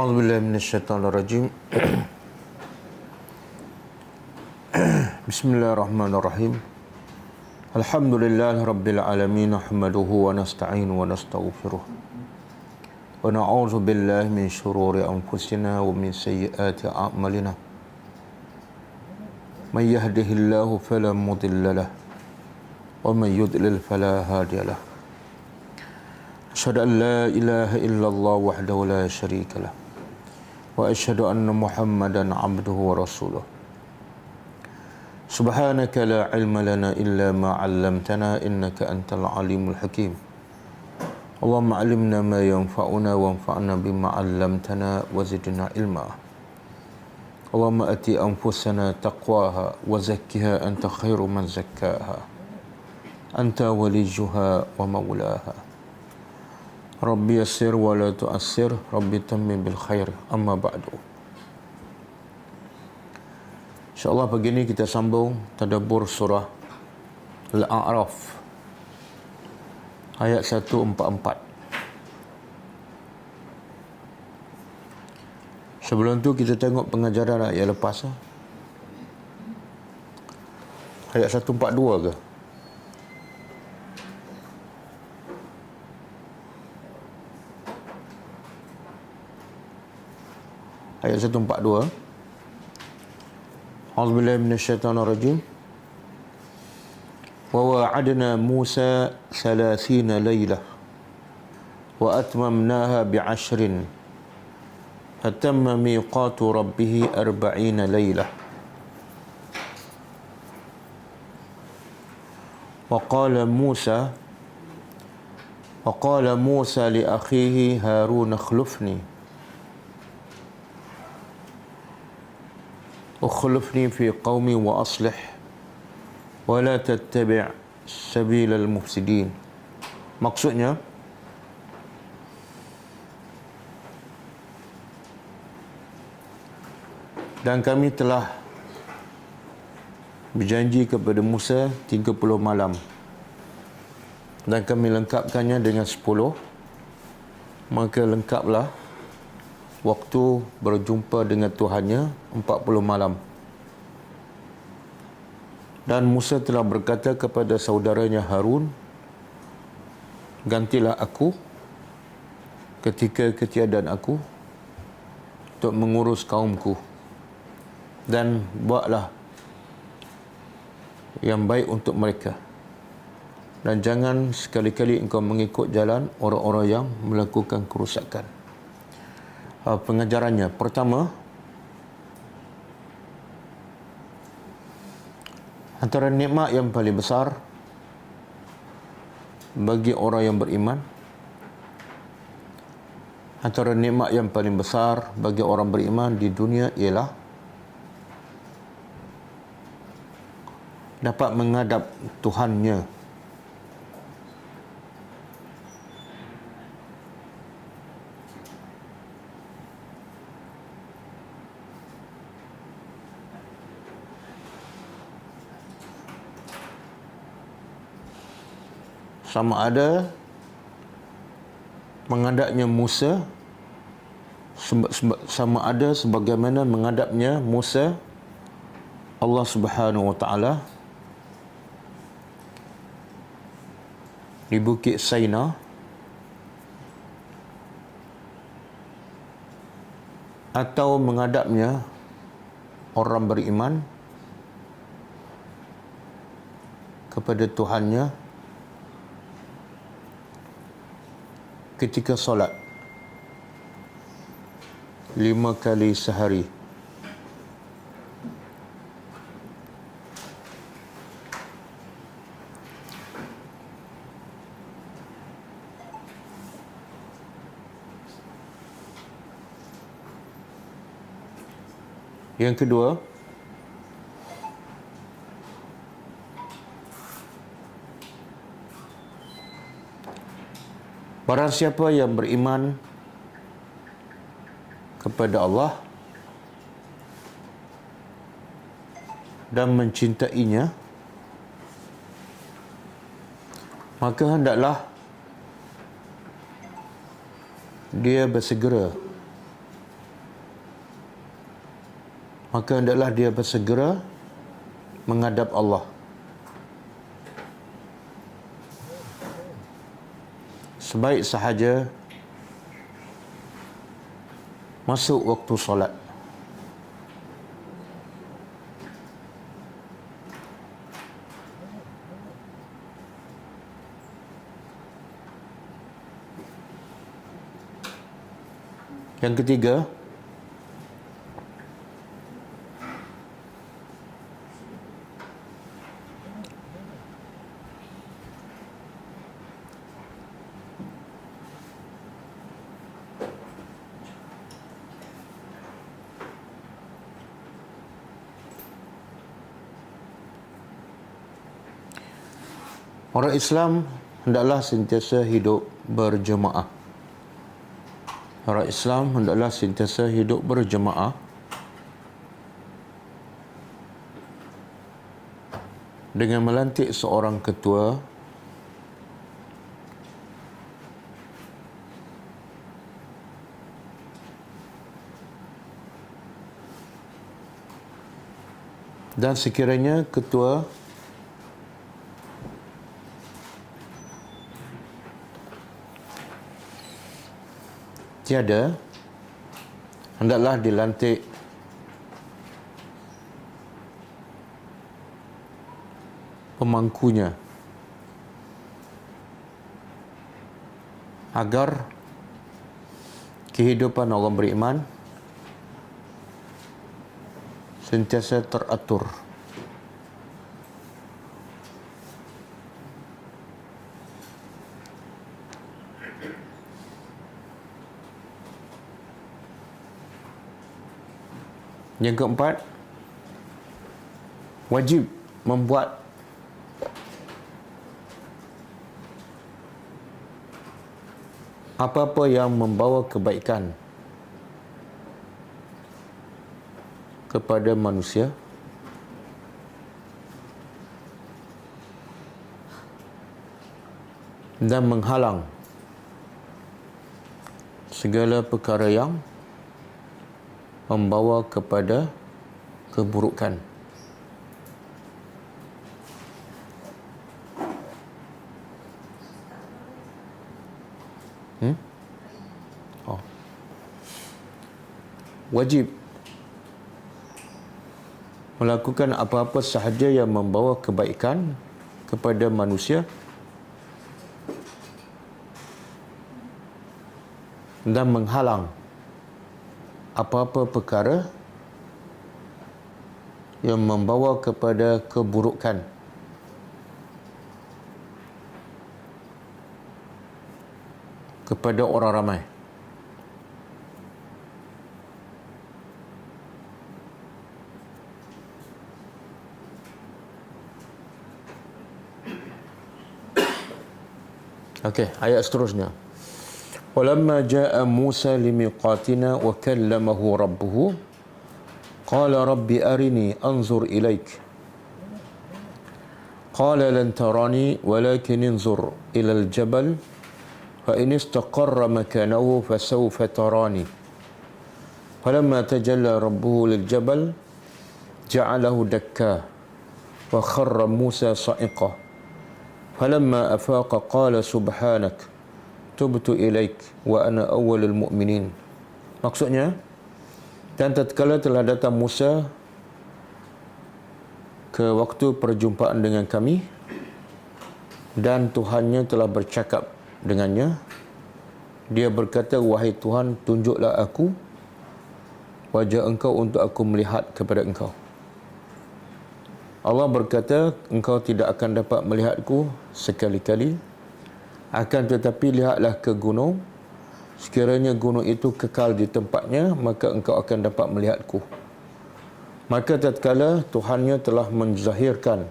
A'udzubillahi minasyaitonirrajim. Bismillahirrahmanirrahim. Alhamdulillahirabbil alamin, nahmaduhu wa nasta'inu wa nastaghfiruh. Wa na'udzu billahi min shururi anfusina wa min sayyiati a'malina. May yahdihillahu fala mudilla lahu wa may yudlil fala hadiya lahu. Asyhadu an la ilaha illallah wahdahu la syarika lahu wa asyhadu anna Muhammadan abduhu wa rasuluh. Subhanaka la ilma lana illa ma 'allamtana innaka antal alimul hakim. Allahumma 'allimna ma yanfa'una wanfa'na bima 'allamtana wa zidna ilma. Allahumma ati anfusana taqwaha wa zakkiha anta khairu man zakkaha. Anta waliyuha wa maulaha. Rabbi yassir wa la tu'assir, Rabbi tammim bil khair, amma ba'du. InsyaAllah pagi ini kita sambung tadabbur surah Al-A'raf ayat 144. Sebelum tu kita tengok pengajaran ayat lepas. Ayat 142 ke? Ayat 142. A'udzubillahi minasyaitonirrajim. Wa wa'adna Musa 30 lailah wa atmamnaha bi'ashrin fatamma miqatu rabbih 40 lailah. وقال موسى لأخيه هارون اخلفني في قومي وأصلح ولا تتبع سبيل المفسدين. Maksudnya, dan kami telah berjanji kepada Musa 30 malam dan kami lengkapkannya dengan 10, maka lengkaplah waktu berjumpa dengan Tuhannya 40 malam. Dan Musa telah berkata kepada saudaranya Harun, gantilah aku ketika ketiadaan aku untuk mengurus kaumku, dan buatlah yang baik untuk mereka, dan jangan sekali-kali engkau mengikut jalan orang-orang yang melakukan kerusakan. Pengajarannya, pertama, antara nikmat yang paling besar bagi orang yang beriman, antara nikmat yang paling besar bagi orang beriman di dunia ialah dapat menghadap Tuhannya. Sama ada menghadapnya Musa, sama ada sebagaimana menghadapnya Musa Allah Subhanahu wa taala di Bukit Saina, atau menghadapnya orang beriman kepada Tuhannya ketika solat 5 kali sehari. Yang kedua, barang siapa yang beriman kepada Allah dan mencintainya, maka hendaklah dia bersegera maka hendaklah dia bersegera menghadap Allah. Sebaik sahaja masuk waktu solat. Yang ketiga, orang Islam hendaklah sentiasa hidup berjemaah. Orang Islam hendaklah sentiasa hidup berjemaah dengan melantik seorang ketua dan sekiranya ketua tiada, hendaklah dilantik pemangkunya agar kehidupan orang beriman sentiasa teratur. Yang keempat, wajib membuat apa-apa yang membawa kebaikan kepada manusia dan menghalang segala perkara yang membawa kepada keburukan. Wajib melakukan apa-apa sahaja yang membawa kebaikan kepada manusia dan menghalang apa-apa perkara yang membawa kepada keburukan. Kepada orang ramai. Okey, ayat seterusnya. Walamma jaa Musa limiqatina wa kallamahu rabbuhu qala rabbi arini anzur ilaik qala lan tarani walakin انظر إلى الجبل فإن استقر مكانه فسوف تراني فلما تجلى ربه للجبل جعله دكا وخر موسى صعقا فلما أفاق قال سبحانك tubtu ilaik wa ana awwalul mu'minin. Maksudnya, dan tatkala telah datang Musa ke waktu perjumpaan dengan kami dan Tuhannya telah bercakap dengannya, dia berkata, wahai Tuhan, tunjuklah aku wajah engkau untuk aku melihat kepada engkau. Allah berkata, engkau tidak akan dapat melihatku sekali-kali, akan tetapi lihatlah ke gunung. Sekiranya gunung itu kekal di tempatnya, maka engkau akan dapat melihatku. Maka tatkala Tuhannya telah menzahirkan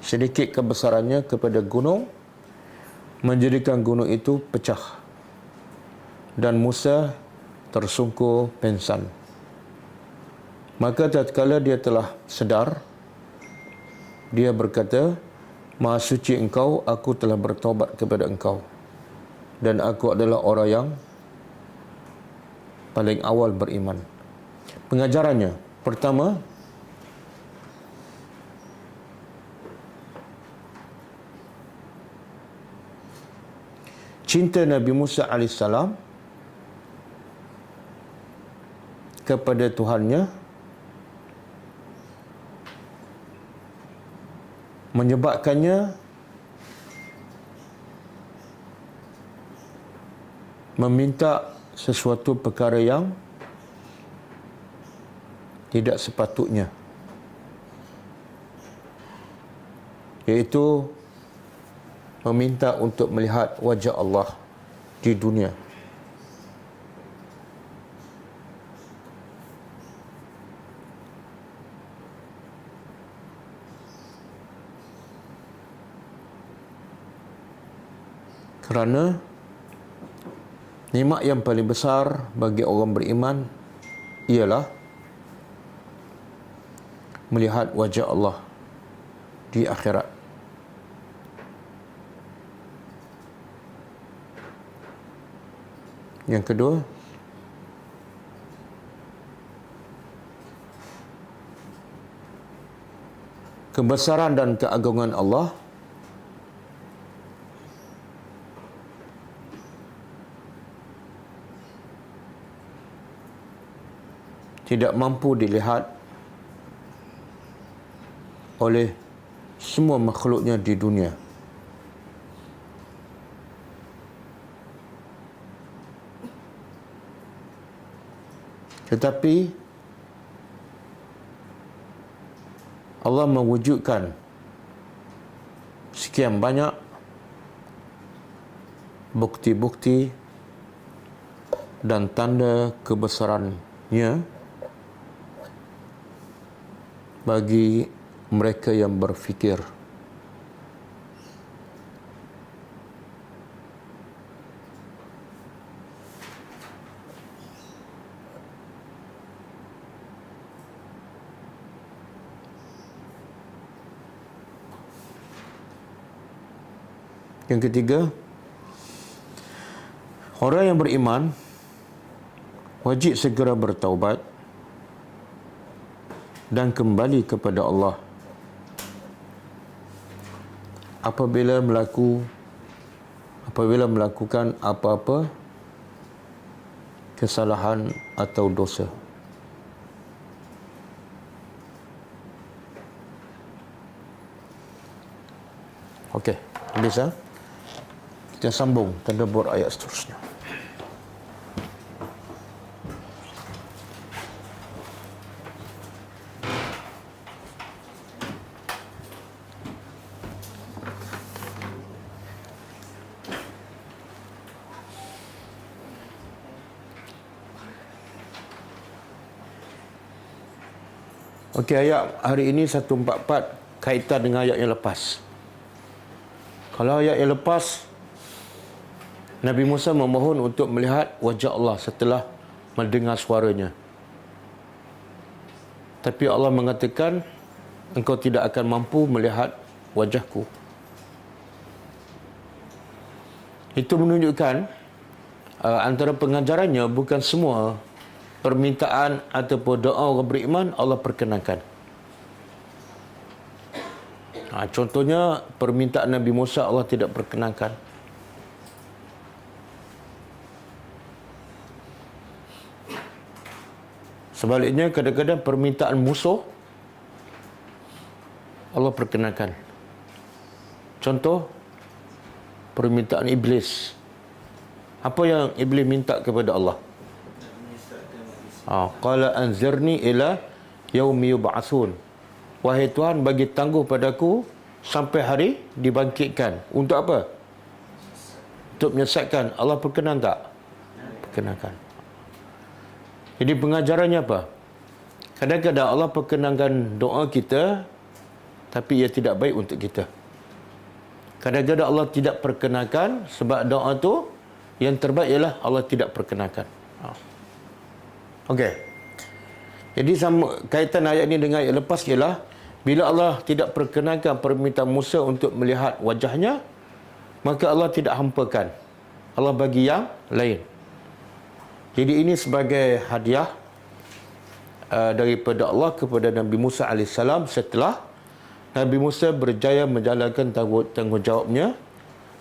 sedikit kebesarannya kepada gunung, menjadikan gunung itu pecah. Dan Musa tersungkur pingsan. Maka tatkala dia telah sedar, dia berkata, Maha suci engkau, aku telah bertaubat kepada engkau. Dan aku adalah orang yang paling awal beriman. Pengajarannya, Pertama, cinta Nabi Musa AS kepada Tuhannya menyebabkannya meminta sesuatu perkara yang tidak sepatutnya, iaitu meminta untuk melihat wajah Allah di dunia. Kerana nikmat yang paling besar bagi orang beriman ialah melihat wajah Allah di akhirat. Yang kedua, kebesaran dan keagungan Allah tidak mampu dilihat oleh semua makhluknya di dunia. Tetapi Allah mewujudkan sekian banyak bukti-bukti dan tanda kebesarannya bagi mereka yang berfikir. Yang ketiga, orang yang beriman wajib segera bertaubat dan kembali kepada Allah apabila melakukan apa-apa kesalahan atau dosa. Okey, bisa kita sambung tadabbur ayat seterusnya. Okey, ayat hari ini 144 kaitan dengan ayat yang lepas. Kalau ayat yang lepas, Nabi Musa memohon untuk melihat wajah Allah setelah mendengar suaranya. Tapi Allah mengatakan, engkau tidak akan mampu melihat wajahku. Itu menunjukkan antara pengajarannya bukan semua permintaan ataupun doa orang beriman Allah perkenankan. Contohnya permintaan Nabi Musa Allah tidak perkenankan. Sebaliknya kadang-kadang permintaan musuh Allah perkenankan. Contoh permintaan iblis. Apa yang iblis minta kepada Allah? Qala anzirni ila yaumi yub'atsun. Wahai Tuhan, bagi tangguh padaku sampai hari dibangkitkan. Untuk apa? Untuk menyesatkan. Allah perkenan tak? Perkenankan. Jadi pengajarannya apa? Kadang-kadang Allah perkenankan doa kita, tapi ia tidak baik untuk kita. Kadang-kadang Allah tidak perkenankan sebab doa tu yang terbaik ialah Allah tidak perkenankan. Okey. Jadi sama kaitan ayat ini dengan ayat lepas ialah bila Allah tidak perkenankan permintaan Musa untuk melihat wajahnya, maka Allah tidak hampakan. Allah bagi yang lain. Jadi ini sebagai hadiah daripada Allah kepada Nabi Musa AS setelah Nabi Musa berjaya menjalankan tanggungjawabnya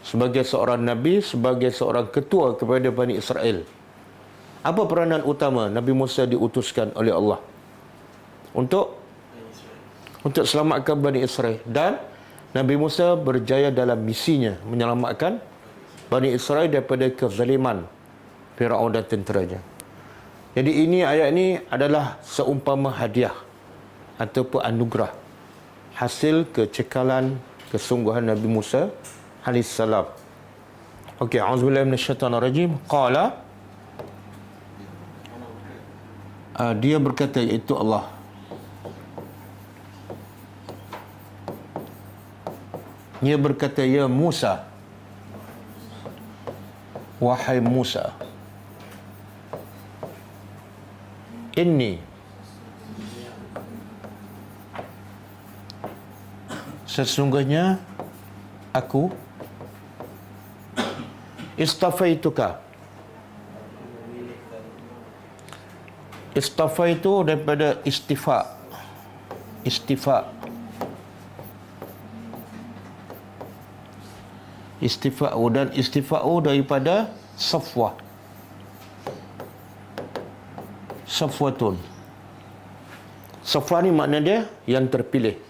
sebagai seorang Nabi, sebagai seorang ketua kepada Bani Israel. Apa peranan utama Nabi Musa diutuskan oleh Allah? Untuk selamatkan Bani Israel. Dan Nabi Musa berjaya dalam misinya menyelamatkan Bani Israel daripada kezaliman Firaun dan tenteranya. Jadi ini ayat ini adalah seumpama hadiah ataupun anugerah hasil kecekalan kesungguhan Nabi Musa alaihissalam. Okey, auzubillahi minasyaitanirrajim. Qala, dia berkata, iaitu Allah, dia berkata, ya Musa, wahai Musa, inni, sesungguhnya aku istafaituka. Istafaitu daripada istifa. Istifa'u, dan istifa'u daripada safwah. Safwatun. Safwah ni makna dia yang terpilih,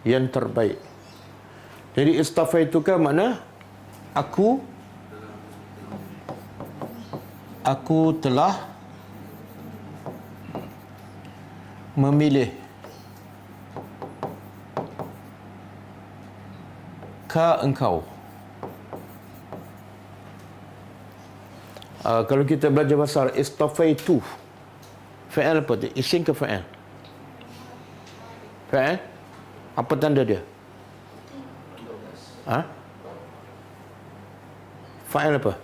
yang terbaik. Jadi istafaituka makna aku telah memilih engkau. Kalau kita belajar bahasa Arab, istafaitu, fa'al apa tu? Isim ke fa'al? Fa'al? Apa tanda dia? Fa'al apa?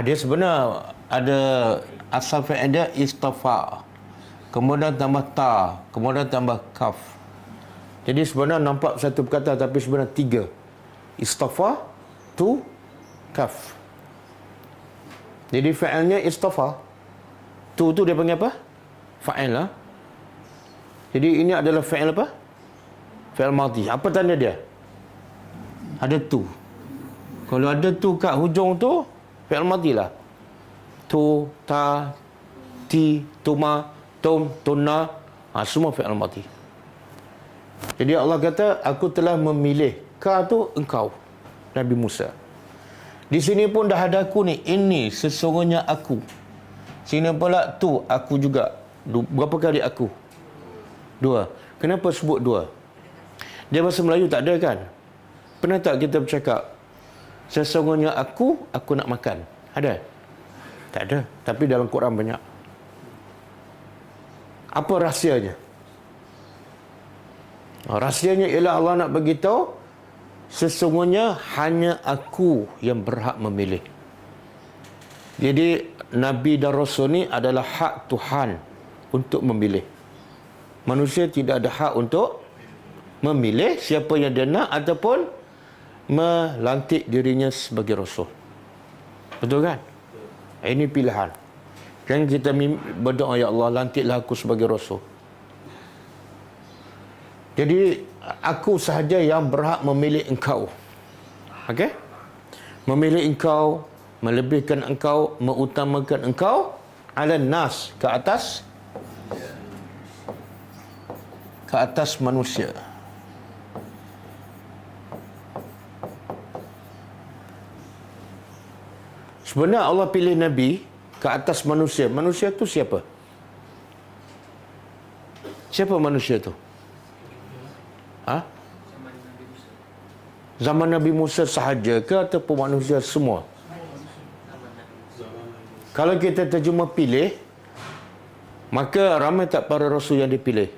Dia sebenar ada asal fa'al dia istafa, kemudian tambah ta, kemudian tambah kaf. Jadi sebenarnya nampak satu perkataan tapi sebenarnya tiga. Istafa, tu, kaf. Jadi fa'alnya istafa. Tu dia panggil apa? Fa'al lah. Jadi ini adalah fa'al apa? Fa'al madhi. Apa tanda dia? Ada tu. Kalau ada tu kat hujung tu, fa'al madhi lah. Tu, ta, ti, tuma, tum, tunna, semua fa'al madhi. Jadi Allah kata, aku telah memilih. Ka tu engkau, Nabi Musa. Di sini pun dah ada aku ni. Ini sesungguhnya aku. Sini pula tu, aku juga. Berapa kali aku? Dua. Kenapa sebut dua? Dia bahasa Melayu tak ada kan? Pernah tak kita bercakap, sesungguhnya aku nak makan? Ada? Tak ada. Tapi dalam Quran banyak. Apa rahsianya? Rahsianya ialah Allah nak beritahu, sesungguhnya hanya aku yang berhak memilih. Jadi Nabi dan Rasul ni adalah hak Tuhan untuk memilih. Manusia tidak ada hak untuk memilih siapa yang dia nak ataupun melantik dirinya sebagai Rasul. Betul kan? Ini pilihan. Kan kita berdoa, ya Allah, lantiklah aku sebagai Rasul. Jadi aku sahaja yang berhak memilih engkau. Okey? Memilih engkau, melebihkan engkau, mengutamakan engkau ala nas, ke atas manusia. Sebenarnya Allah pilih Nabi ke atas manusia. Manusia tu siapa? Siapa manusia tu? Zaman Nabi Musa sahaja ke ataupun manusia semua? Kalau kita terjemah pilih, maka ramai tak para rasul yang dipilih?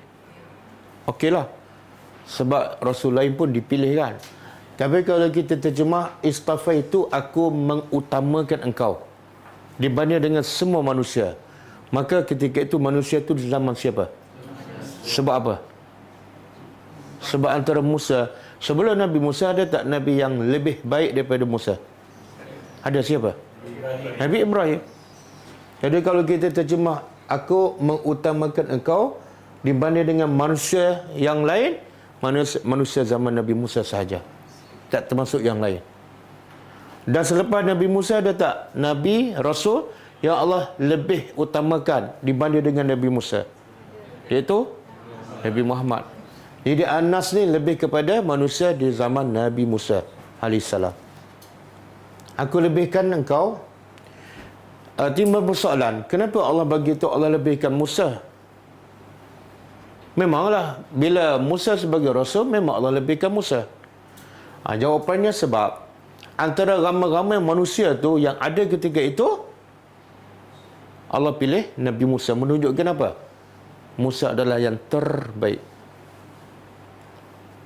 Okeylah. Sebab rasul lain pun dipilih kan. Tapi kalau kita terjemah, istafa itu aku mengutamakan engkau dibanding dengan semua manusia. Maka ketika itu manusia itu di zaman siapa? Sebab apa? Sebab antara Musa, sebelum Nabi Musa ada tak Nabi yang lebih baik daripada Musa? Ada siapa? Nabi Ibrahim. Jadi kalau kita terjemah, aku mengutamakan engkau dibanding dengan manusia yang lain, manusia zaman Nabi Musa sahaja, tak termasuk yang lain. Dan selepas Nabi Musa ada tak Nabi, Rasul yang Allah lebih utamakan dibanding dengan Nabi Musa? Iaitu Nabi Muhammad. Jadi Anas ni lebih kepada manusia di zaman Nabi Musa alaihissalam. Aku lebihkan engkau. Timbul persoalan, kenapa Allah bagi tahu Allah lebihkan Musa? Memanglah bila Musa sebagai Rasul, memang Allah lebihkan Musa. Jawapannya sebab antara ramai-ramai manusia tu yang ada ketika itu, Allah pilih Nabi Musa, menunjukkan apa? Musa adalah yang terbaik.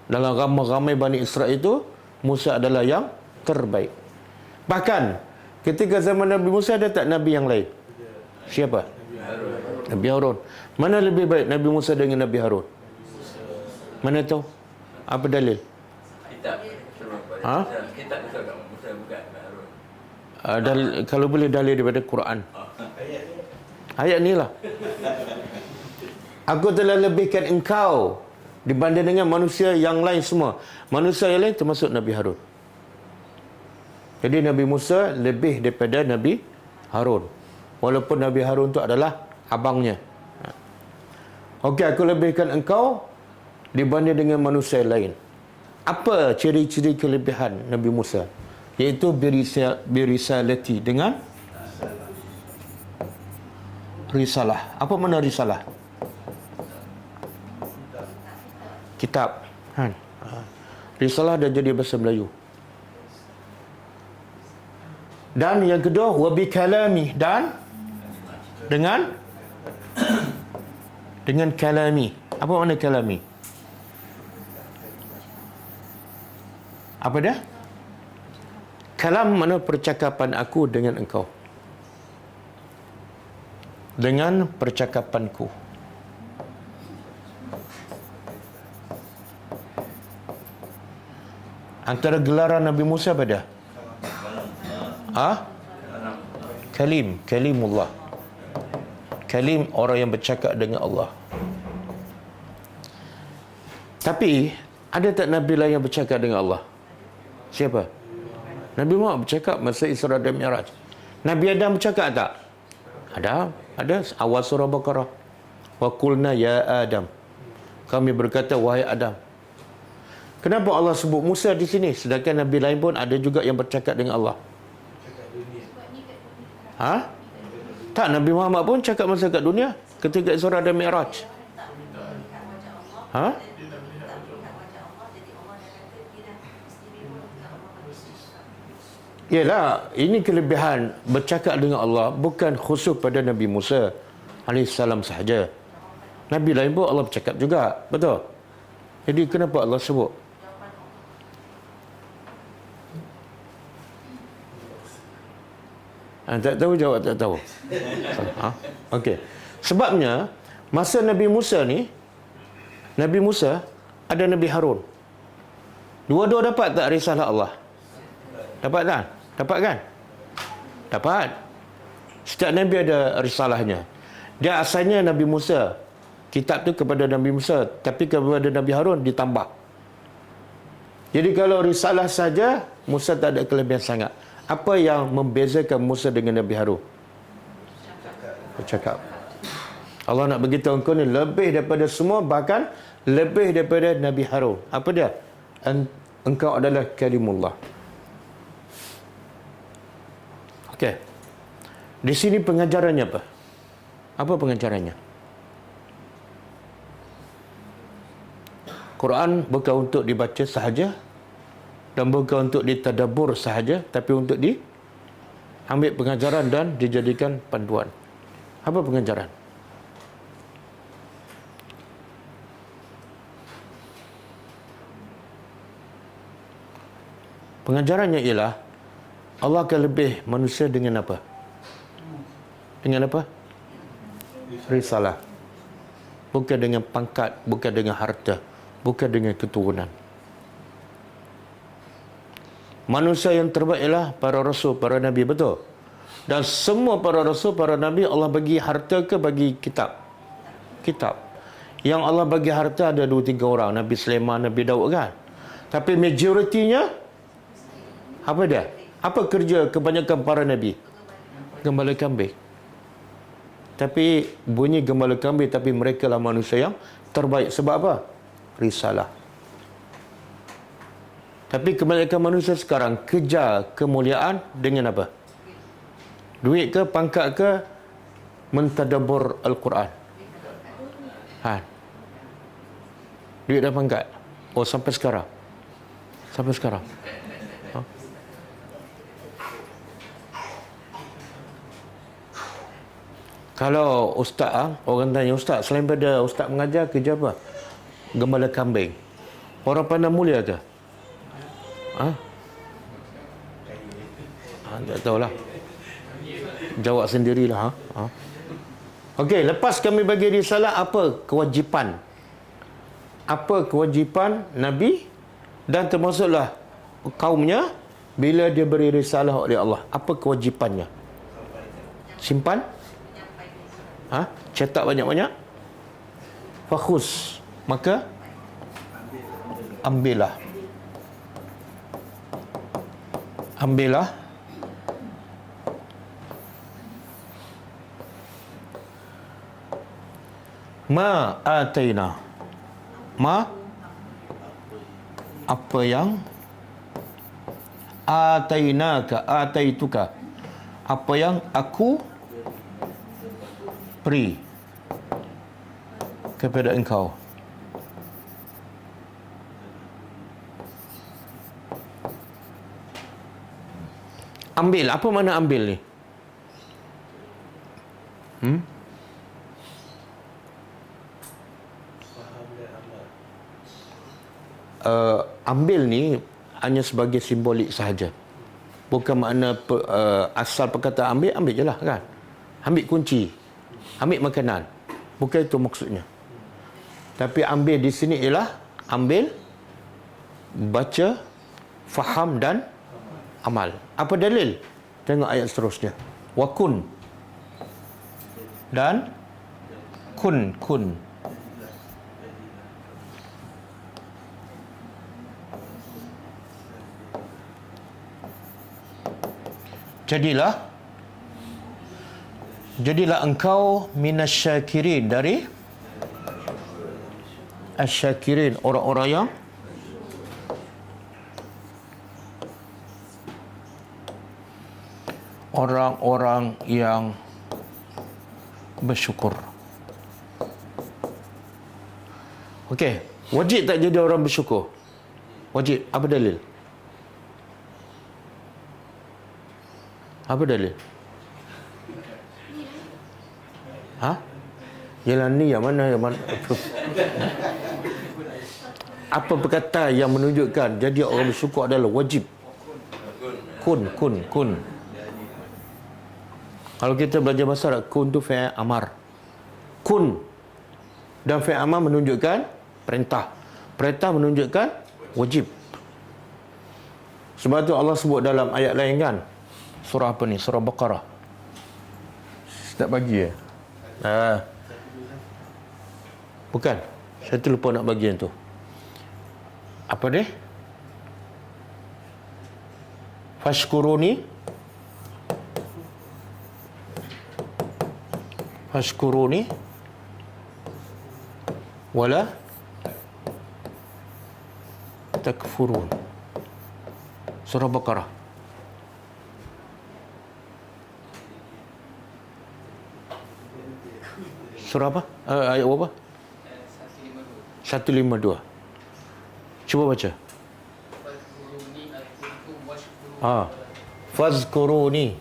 Dalam ramai-ramai Bani Israel itu, Musa adalah yang terbaik. Bahkan ketika zaman Nabi Musa ada tak Nabi yang lain? Siapa? Nabi Harun. Mana lebih baik Nabi Musa dengan Nabi Harun? Mana tahu? Apa dalil? Kitab. Ha? Kitab Musa bukan Harun. Kalau boleh dalil daripada Quran. Ayat ni lah. Aku telah lebihkan engkau dibanding dengan manusia yang lain semua. Manusia yang lain termasuk Nabi Harun. Jadi Nabi Musa lebih daripada Nabi Harun. Walaupun Nabi Harun tu adalah abangnya. Okey, aku lebihkan engkau dibanding dengan manusia lain. Apa ciri-ciri kelebihan Nabi Musa? Iaitu birisalati, dengan risalah. Apa makna risalah? Kitab. Risalah dah jadi bahasa Melayu. Dan yang kedua, wabi kalami, dan dengan kalami. Apa makna kalami? Apa dia? Kalam makna percakapan aku dengan engkau. Dengan percakapanku. Antara gelaran Nabi Musa apa dia? Kalim, kalimullah. Kalim, orang yang bercakap dengan Allah. Tapi ada tak Nabi lain yang bercakap dengan Allah? Siapa? Nabi Muhammad bercakap masa Isra dan Mi'raj. Nabi Adam bercakap tak? Ada awal surah Baqarah. Wa qulna ya Adam. Kami berkata wahai Adam. Kenapa Allah sebut Musa di sini sedangkan Nabi lain pun ada juga yang bercakap dengan Allah? Tak, Nabi Muhammad pun cakap masa kat dunia ketika Isra dan Mi'raj. Yalah, ini kelebihan bercakap dengan Allah bukan khusus pada Nabi Musa alaihissalam sahaja. Nabi lain pun Allah bercakap juga, betul? Jadi kenapa Allah sebut? Tak tahu, jawab tak tahu. Okey. Sebabnya masa Nabi Musa ni, Nabi Musa ada Nabi Harun. Dua-dua dapat tak risalah Allah? Dapat tak? Dapat kan? Dapat. Setiap Nabi ada risalahnya. Dia asalnya Nabi Musa. Kitab tu kepada Nabi Musa, tapi kepada Nabi Harun ditambah. Jadi kalau risalah saja, Musa tak ada kelebihan sangat. Apa yang membezakan Musa dengan Nabi Harun? Bercakap. Allah nak beritahu engkau ni lebih daripada semua, bahkan lebih daripada Nabi Harun. Apa dia? Engkau adalah kalimullah. Okey. Di sini pengajarannya apa? Apa pengajarannya? Quran bukan untuk dibaca sahaja dan bukan untuk ditadabbur sahaja, tapi untuk diambil pengajaran dan dijadikan panduan. Apa pengajaran? Pengajarannya ialah Allah akan lebih manusia dengan apa? Dengan apa? Risalah. Bukan dengan pangkat, bukan dengan harta, bukan dengan keturunan. Manusia yang terbaik ialah para rasul, para nabi, betul? Dan semua para rasul, para nabi, Allah bagi harta ke bagi kitab? Kitab. Yang Allah bagi harta ada 2-3 orang. Nabi Sulaiman, Nabi Daud kan. Tapi majoritinya apa dia? Apa kerja kebanyakan para nabi? Gembala kambing. Tapi bunyi gembala kambing, tapi mereka lah manusia yang terbaik. Sebab apa? Risalah. Tapi kebanyakan manusia sekarang kejar kemuliaan dengan apa? Duit ke, pangkat ke, mentadabbur Al-Quran. Duit dan pangkat. Oh, sampai sekarang. Sampai sekarang. Kalau ustaz, orang tanya, ustaz, selain pada ustaz mengajar, kerja apa? Gembala kambing. Orang pandang mulia ke? Tak tahulah. Jawab sendirilah. Okey, lepas kami bagi risalah, apa kewajipan? Apa kewajipan Nabi? Dan termasuklah kaumnya bila dia beri risalah oleh Allah. Apa kewajipannya? Simpan? Cetak banyak-banyak? Fakhus. Maka ambillah. Ambillah. Ma ataina. Ma apa yang atainaka, ataituka, apa yang aku beri kepada engkau. Ambil, apa makna ambil ni? Ambil ni hanya sebagai simbolik sahaja. Bukan makna asal perkataan ambil, ambil je lah kan. Ambil kunci, ambil makanan. Bukan itu maksudnya. Tapi ambil di sini ialah ambil, baca, faham dan amal. Apa dalil? Tengok ayat seterusnya. Wa kun. Dan kun. Jadilah engkau minasyakirin, dari asyakirin, orang-orang yang bersyukur. Okey, wajib tak jadi orang bersyukur? Wajib. Apa dalil? Apa dalil? Yalah ni yang mana? Apa perkataan yang menunjukkan jadi orang bersyukur adalah wajib? Kun. Kalau kita belajar bahasa Arab, kun tu fi'il amar. Kun dan fi'il amar menunjukkan perintah. Perintah menunjukkan wajib. Sebab tu Allah sebut dalam ayat lain kan? Surah apa ni? Surah Baqarah. Tak bagi ya? Bukan. Saya terlupa nak bagi yang tu. Apa dia? Fashkuruni wala takfurun. Surah Baqarah. Surah apa? Ayat apa? 152. Cuba baca. Fazkuruni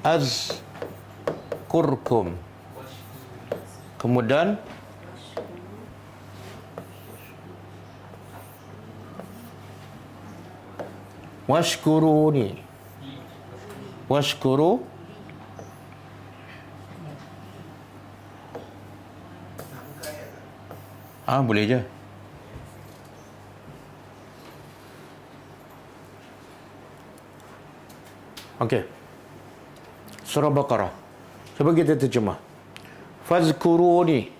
azkurkum. Kemudian washkuruni. Washkuru boleh je. Okey. Surah Baqarah. Cuba kita terjemah. Fazkuruni.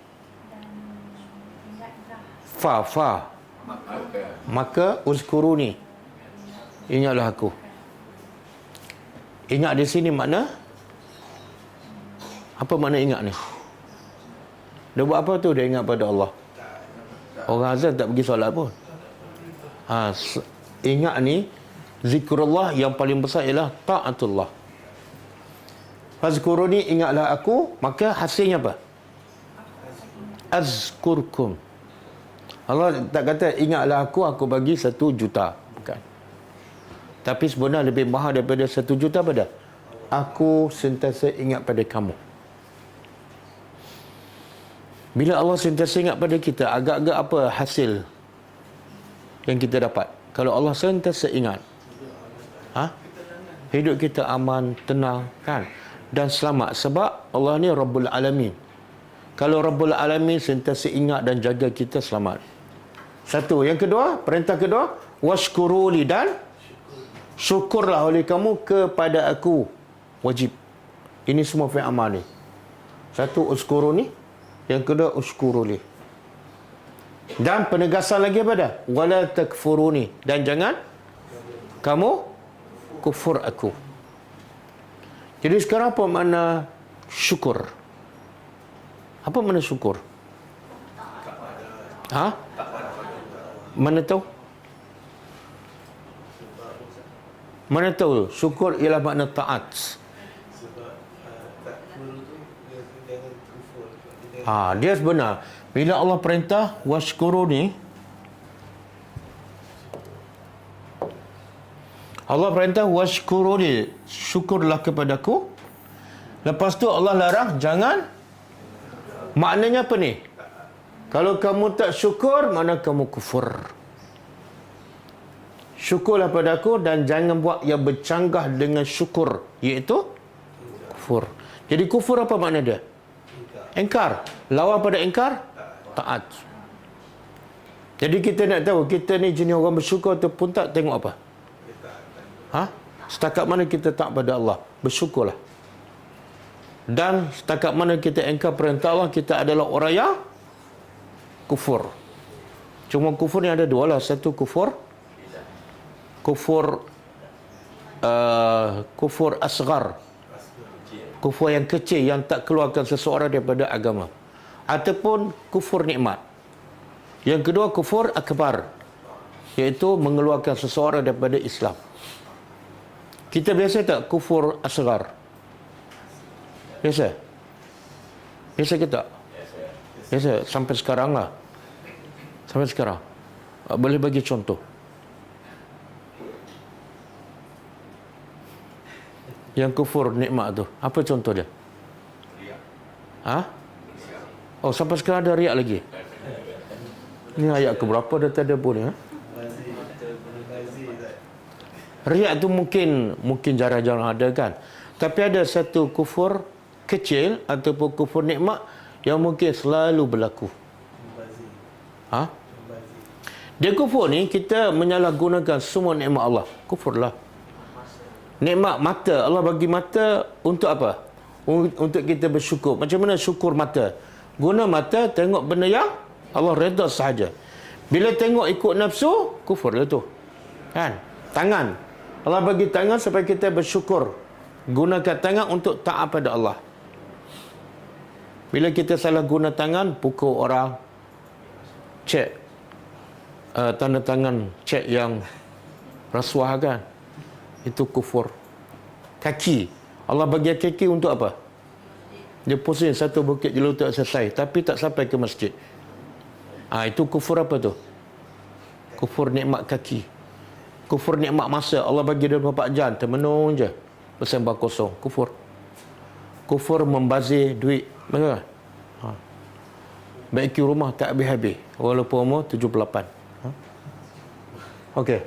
Fa. Maka uzkuruni. Ingatlah aku. Ingat di sini makna? Apa makna ingat ni? Dia buat apa tu? Dia ingat pada Allah. Orang azan tak pergi solat pun. Ingat ni, zikrullah yang paling besar ialah ta'atullah. Fazkuruni, ingatlah aku, maka hasilnya apa? Azkurkum. Allah tak kata ingatlah aku bagi 1 juta. Bukan. Tapi sebenarnya lebih mahal daripada 1 juta pada aku sentiasa ingat pada kamu. Bila Allah sentiasa ingat pada kita, agak-agak apa hasil yang kita dapat? Kalau Allah sentiasa ingat, hidup kita aman, tenang, kan? Dan selamat. Sebab Allah ni Rabbul Alamin. Kalau Rabbul Alamin sentiasa ingat dan jaga kita, selamat. Satu. Yang kedua, perintah kedua, washkuruli, dan syukurlah oleh kamu kepada aku. Wajib. Ini semua fi'il amal ni. Satu, uskuruni. Yang kedua, uskuruli. Dan penegasan lagi apa dah? Wala takfuruni. Dan jangan kamu kufur aku. Jadi sekarang apa makna syukur? Apa makna syukur? Mana tahu? Mana tahu? Syukur ialah makna taat. Dia sebenar. Bila Allah perintah washkuruni, Allah perintah washkuruni, syukurlah kepadaku. Lepas tu Allah larang jangan. Maknanya apa ni? Kalau kamu tak syukur, mana kamu kufur. Syukurlah padaku dan jangan buat yang bercanggah dengan syukur, iaitu kufur. Jadi kufur apa makna dia? Engkar. Lawan pada engkar, taat. Jadi kita nak tahu kita ni jenis orang bersyukur ataupun tak, tengok apa? Setakat mana kita tak pada Allah, bersyukurlah. Dan setakat mana kita engkar perintah Allah, kita adalah orang yang kufur. Cuma kufur ni ada dua lah. Satu kufur asghar, kufur yang kecil yang tak keluarkan seseorang daripada agama, ataupun kufur nikmat. Yang kedua kufur akbar, iaitu mengeluarkan seseorang daripada Islam. Kita biasa tak kufur asghar? Biasa? Biasa ke tak? Biasa. Sampai sekarang lah. Sampai sekarang. Boleh bagi contoh? Yang kufur nikmat tu, apa contoh dia? Oh, sampai sekarang ada riak lagi. Ini ayat keberapa dah tak ada pun ya? Riak tu mungkin jarang-jarang ada kan. Tapi ada satu kufur kecil ataupun kufur nikmat yang mungkin selalu berlaku. Dia kufur ni, kita menyalahgunakan semua nikmat Allah. Kufur lah. Nikmat mata, Allah bagi mata untuk apa? Untuk kita bersyukur. Macam mana syukur mata? Guna mata tengok benda yang Allah redha sahaja. Bila tengok ikut nafsu, kufur lah tu. Kan? Tangan, Allah bagi tangan supaya kita bersyukur. Gunakan tangan untuk taat pada Allah. Bila kita salah guna tangan, pukul orang, cek tanda tangan, cek yang rasuah kan, itu kufur. Kaki, Allah bagi kaki untuk apa? Dia pusing satu bukit je tak selesai, tapi tak sampai ke masjid. Itu kufur apa tu? Kufur nikmat kaki. Kufur nikmat masa, Allah bagi dia 24 jam, termenung je bersembah kosong. Kufur. Kufur membazir duit. Betul? Baiki rumah tak habis-habis walaupun umur 78. Okey.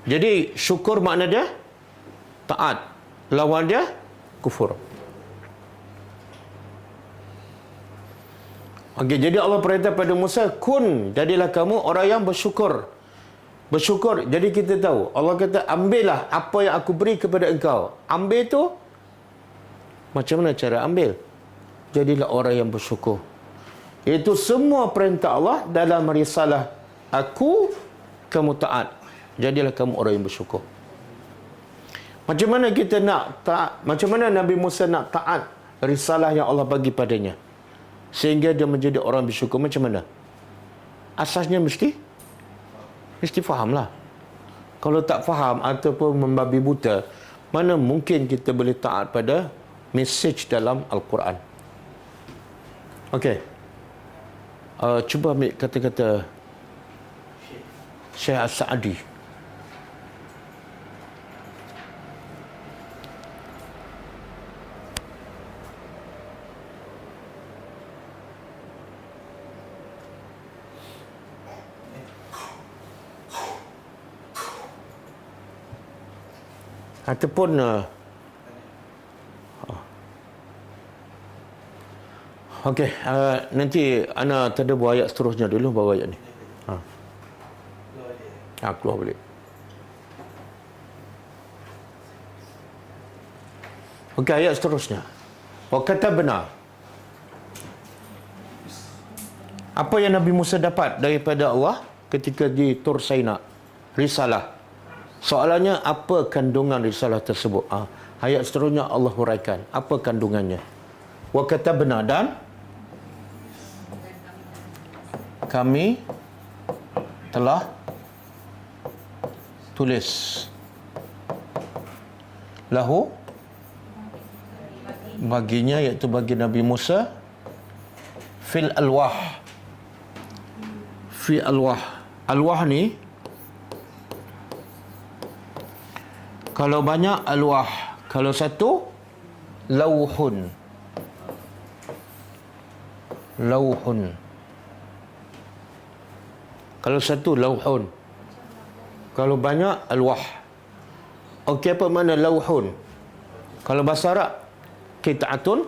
Jadi syukur makna dia taat. Lawan dia kufur. Okey, jadi Allah perintah pada Musa, kun, jadilah kamu orang yang bersyukur. Bersyukur. Jadi kita tahu. Allah kata, ambillah apa yang aku beri kepada engkau. Ambil tu, macam mana cara ambil? Jadilah orang yang bersyukur. Itu semua perintah Allah dalam risalah aku, kamu taat. Jadilah kamu orang yang bersyukur. Macam mana kita nak taat? Macam mana Nabi Musa nak taat risalah yang Allah bagi padanya? Sehingga dia menjadi orang bersyukur. Macam mana? Asasnya mesti fahamlah. Kalau tak faham ataupun membabi buta, mana mungkin kita boleh taat pada mesej dalam Al-Quran. Okey. Cuba ambil kata-kata Syekh As-Sa'di. Ataupun okey, nanti ana tadabbur ayat seterusnya dulu, bawa ayat ni. Keluar balik. Okey, ayat seterusnya. Wa katabna. Apa yang Nabi Musa dapat daripada Allah ketika di Tur Saina? Risalah. Soalannya, apa kandungan risalah tersebut? Ayat seterusnya Allah huraikan. Apa kandungannya? Wa katabna, dan kami telah tulis lahu baginya, iaitu bagi Nabi Musa, fil alwah. Fi alwah. Alwah ni, kalau banyak alwah, kalau satu lauhun. Lauhun. Kalau satu lauhun. Kalau banyak alwah. Okey, apa makna lauhun? Kalau bahasa Arab, qit'atun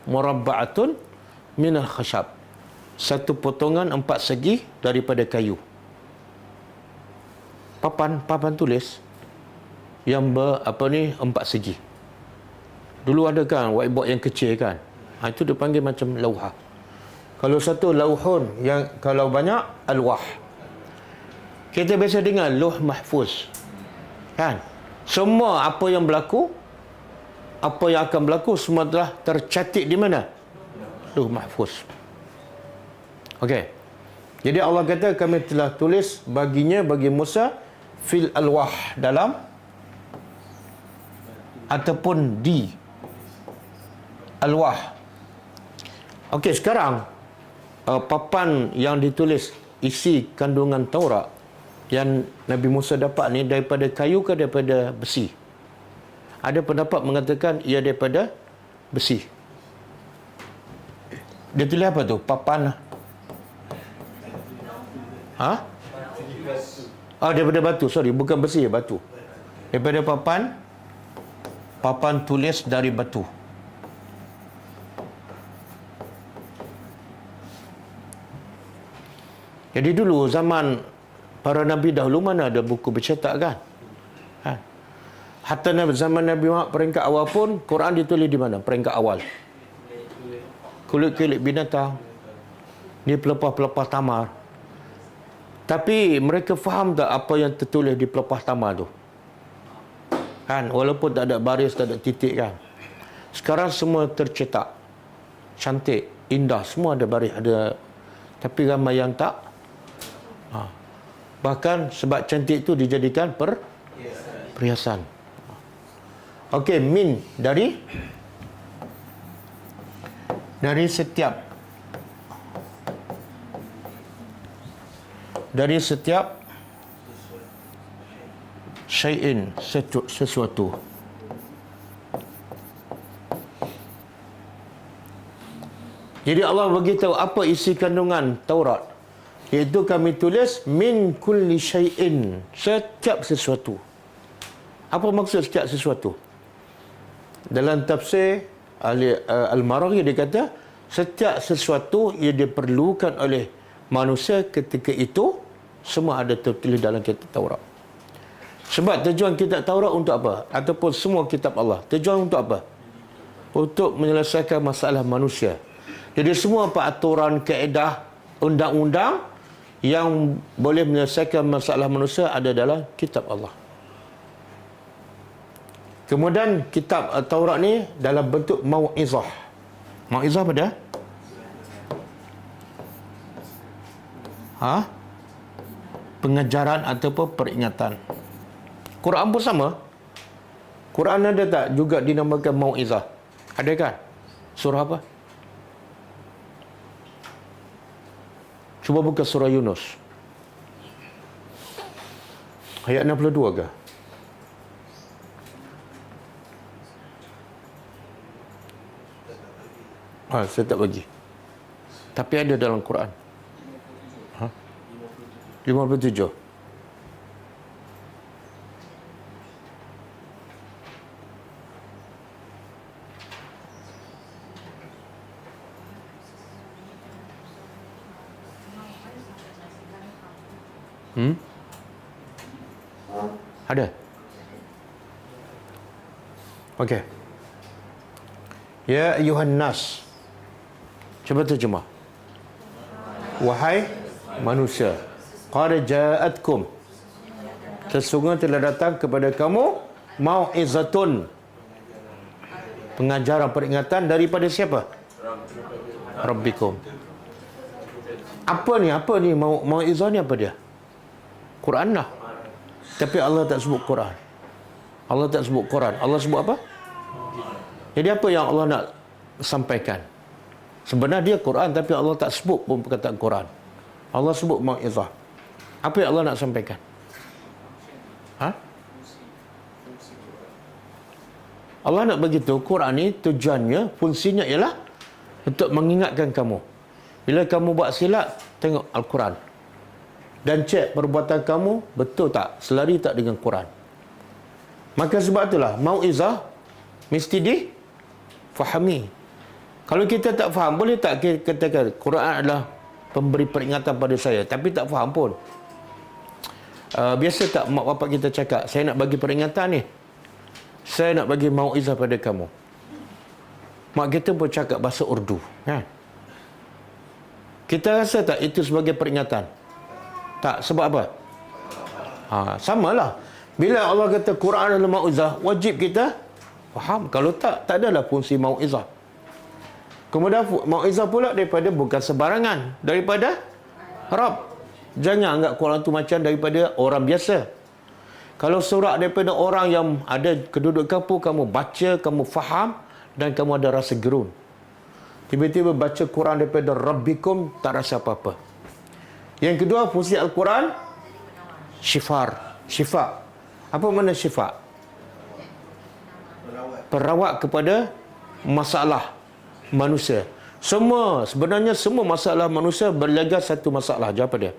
murabba'atun minal khashab. Satu potongan 4 segi daripada kayu. Papan tulis yang 4 segi. Dulu ada kan whiteboard yang kecil kan. Itu dipanggil macam lauha. Kalau satu lauhun, yang kalau banyak alwah. Kita biasa dengar lauh mahfuz. Kan? Semua apa yang berlaku, apa yang akan berlaku, semua telah tercatat di mana? Lauh mahfuz. Okey. Jadi Allah kata, kami telah tulis baginya, bagi Musa, fil alwah, dalam ataupun di alwah. Okey, sekarang papan yang ditulis isi kandungan Taurat yang Nabi Musa dapat ni daripada kayu ke daripada besi? Ada pendapat mengatakan ia daripada besi. Dia tulis apa tu? Papan. Daripada batu. Sorry, bukan besi, batu. Daripada papan tulis dari batu. Jadi dulu zaman para Nabi dahulu mana ada buku bercetak kan? Hatta zaman Nabi Muhammad peringkat awal pun, Quran ditulis di mana? Peringkat awal. Kulit-kulit binatang. Ni pelepah-pelepah tamar. Tapi mereka faham tak apa yang tertulis di pelepah tamar tu? Kan? Walaupun tak ada baris, tak ada titik kan? Sekarang semua tercetak. Cantik, indah, semua ada baris, ada. Tapi ramai yang tak. Bahkan sebab cantik itu dijadikan perhiasan. Okey, min dari setiap syai'in, sesuatu. Jadi Allah beritahu apa isi kandungan Taurat. Iaitu kami tulis min kulli syai'in, setiap sesuatu. Apa maksud setiap sesuatu? Dalam tafsir Al-Maraghi dia kata, setiap sesuatu yang diperlukan oleh manusia ketika itu semua ada tertulis dalam kitab Taurat. Sebab tujuan kitab Taurat untuk apa? Ataupun semua kitab Allah, tujuan untuk apa? Untuk menyelesaikan masalah manusia. Jadi semua peraturan, kaedah, undang-undang yang boleh menyelesaikan masalah manusia ada dalam kitab Allah. Kemudian kitab Taurat ni dalam bentuk mau'izah. Mau'izah apa dia? Pengajaran ataupun peringatan. Quran pun sama. Quran ada tak juga dinamakan mau'izah? Ada kan? Surah apa? Cuba buka surah Yunus. Ayat 62 ke? Saya tak bagi. Tapi ada dalam Quran. 57. Ada? Okey. Ya ayuhan nas. Cuba terjemah. Wahai manusia, qad ja'atkum, sesungguhnya telah datang kepada kamu mau'izatun, pengajaran peringatan daripada siapa? Rabbikum. Apa ni mau'izah ni apa dia? Quran lah. Tapi Allah tak sebut Quran. Allah tak sebut Quran. Allah sebut apa? Jadi apa yang Allah nak sampaikan? Sebenarnya dia Quran, tapi Allah tak sebut pun perkataan Quran. Allah sebut mau'izah. Apa yang Allah nak sampaikan? Allah nak beritahu Quran ni tujuannya, fungsinya ialah untuk mengingatkan kamu. Bila kamu buat silap, tengok Al-Quran. Dan cek perbuatan kamu betul tak, selari tak dengan Quran. Maka sebab itulah mau'izah mesti difahami. Kalau kita tak faham, boleh tak kita katakan Quran adalah pemberi peringatan pada saya, tapi tak faham pun. Biasa tak mak bapak kita cakap, saya nak bagi peringatan ni, saya nak bagi mau'izah pada kamu. Mak kita pun cakap bahasa Urdu, kan? Kita rasa tak itu sebagai peringatan? Tak, sebab apa? Samalah. Bila Allah kata Quran adalah mau'izah, wajib kita faham. Kalau tak adalah fungsi mau'izah. Kemudian mau'izah pula daripada bukan sebarangan, daripada Rabb. Jangan anggap Quran tu macam daripada orang biasa. Kalau surah daripada orang yang ada kedudukan pun kamu baca, kamu faham dan kamu ada rasa gerun. Tiba-tiba baca Quran daripada Rabbikum, tak rasa apa-apa. Yang kedua, fungsi Al-Quran syifa. Apa makna syifa? Perawat kepada masalah manusia. Sebenarnya semua masalah manusia berlaga satu masalah. Jawab apa dia?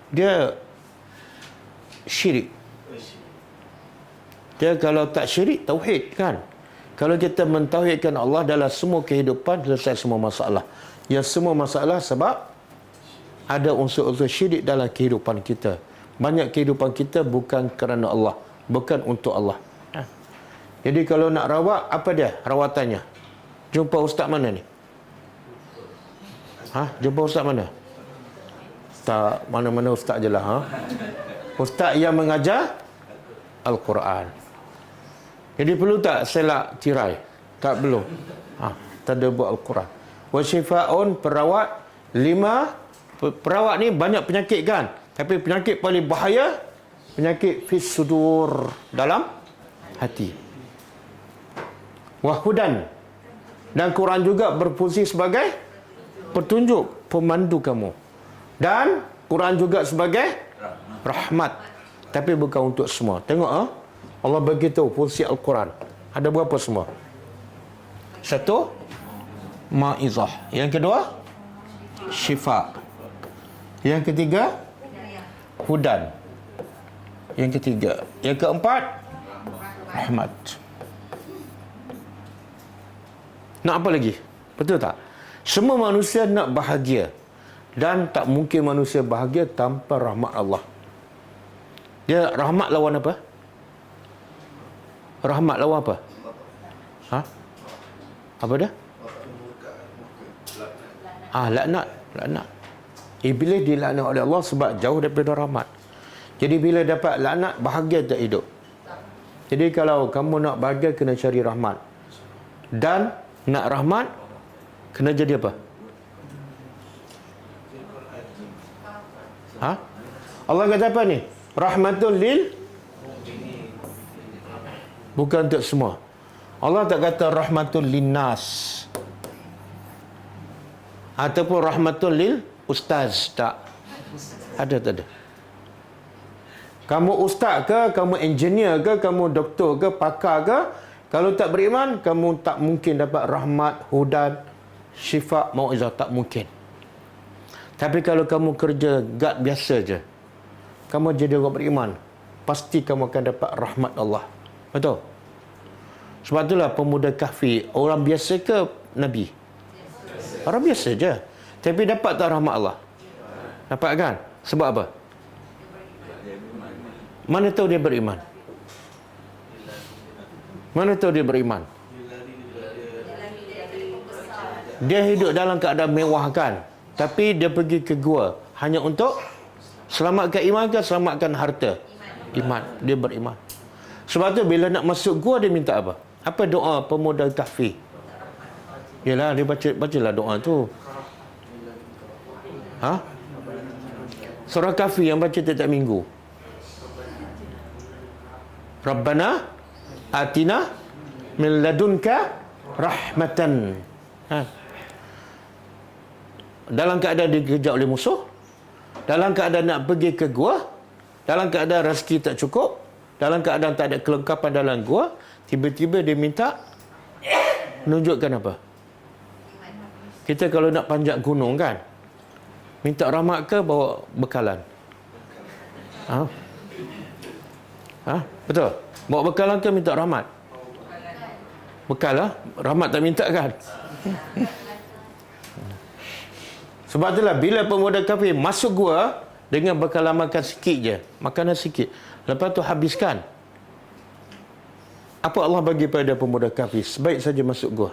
Dia syirik. Dia kalau tak syirik, tauhid, kan? Kalau kita mentauhidkan Allah dalam semua kehidupan, selesai semua masalah. Yang semua masalah sebab ada unsur-unsur syirik dalam kehidupan kita. Banyak kehidupan kita bukan kerana Allah, bukan untuk Allah. Jadi kalau nak rawat, apa dia rawatannya? Jumpa ustaz mana ni? Jumpa ustaz mana? Ustaz, mana-mana ustaz je lah. Ustaz yang mengajar Al-Quran. Jadi perlu tak selak tirai? Tak perlu. Tadabbur Al-Quran. Wa syifa'un, perawat. 5, perawat ni banyak penyakit kan? Tapi penyakit paling bahaya, penyakit fis sudur, dalam hati. Wahudan. Dan Quran juga berfungsi sebagai petunjuk, pemandu kamu. Dan Quran juga sebagai rahmat. Tapi bukan untuk semua. Tengok Allah beritahu fungsi Al-Quran. Ada berapa semua? 1, mau'izah. Yang kedua, syifa. Yang ketiga, hudan. Yang ketiga. Yang keempat, rahmat. Nak apa lagi? Betul tak? Semua manusia nak bahagia. Dan tak mungkin manusia bahagia tanpa rahmat Allah. Dia rahmat lawan apa? Rahmat lawan apa? Ha? Apa dia? Laknat. Iblis dilaknat oleh Allah sebab jauh daripada rahmat. Jadi bila dapat laknat, bahagia tak hidup. Jadi kalau kamu nak bahagia, kena cari rahmat. Dan nak rahmat, kena jadi apa? Allah kata apa ni? Rahmatul lil, bukan untuk semua. Allah tak kata rahmatul linnas ataupun rahmatul lil ustaz. Tak ada. Kamu ustaz ke, kamu engineer ke, kamu doktor ke, pakar ke, kalau tak beriman, kamu tak mungkin dapat rahmat, hudan, syifa, mau'izah. Tak mungkin. Tapi kalau kamu kerja guard biasa je, kamu jadi orang beriman, pasti kamu akan dapat rahmat Allah. Betul? Sebab itulah pemuda kahfi, orang biasa ke Nabi? Orang biasa je. Tapi dapat tak rahmat Allah? Dapat kan? Sebab apa? Mana tahu dia beriman? Mana tahu dia beriman? Dia hidup dalam keadaan mewah kan, tapi dia pergi ke gua hanya untuk selamatkan iman ke selamatkan harta? Iman. Dia beriman. Sebab tu bila nak masuk gua, dia minta apa? Apa doa pemuda kahfi? Yalah, dia bacalah doa tu. Surah kahfi yang baca tiap minggu. Rabbana atina min ladunka rahmatan. Dalam keadaan dikejar oleh musuh, dalam keadaan nak pergi ke gua, dalam keadaan rezeki tak cukup, dalam keadaan tak ada kelengkapan dalam gua, tiba-tiba dia minta menunjukkan apa? Kita kalau nak panjat gunung kan, minta rahmat ke bawa bekalan? Betul? Bawa bekalan ke minta rahmat? Bekal lah. Rahmat tak minta kan? Sebab itulah bila pemuda kafir masuk gua dengan bekalan makan sikit je, makanan sikit, lepas tu habiskan. Apa Allah bagi pada pemuda kafir? Sebaik saja masuk gua.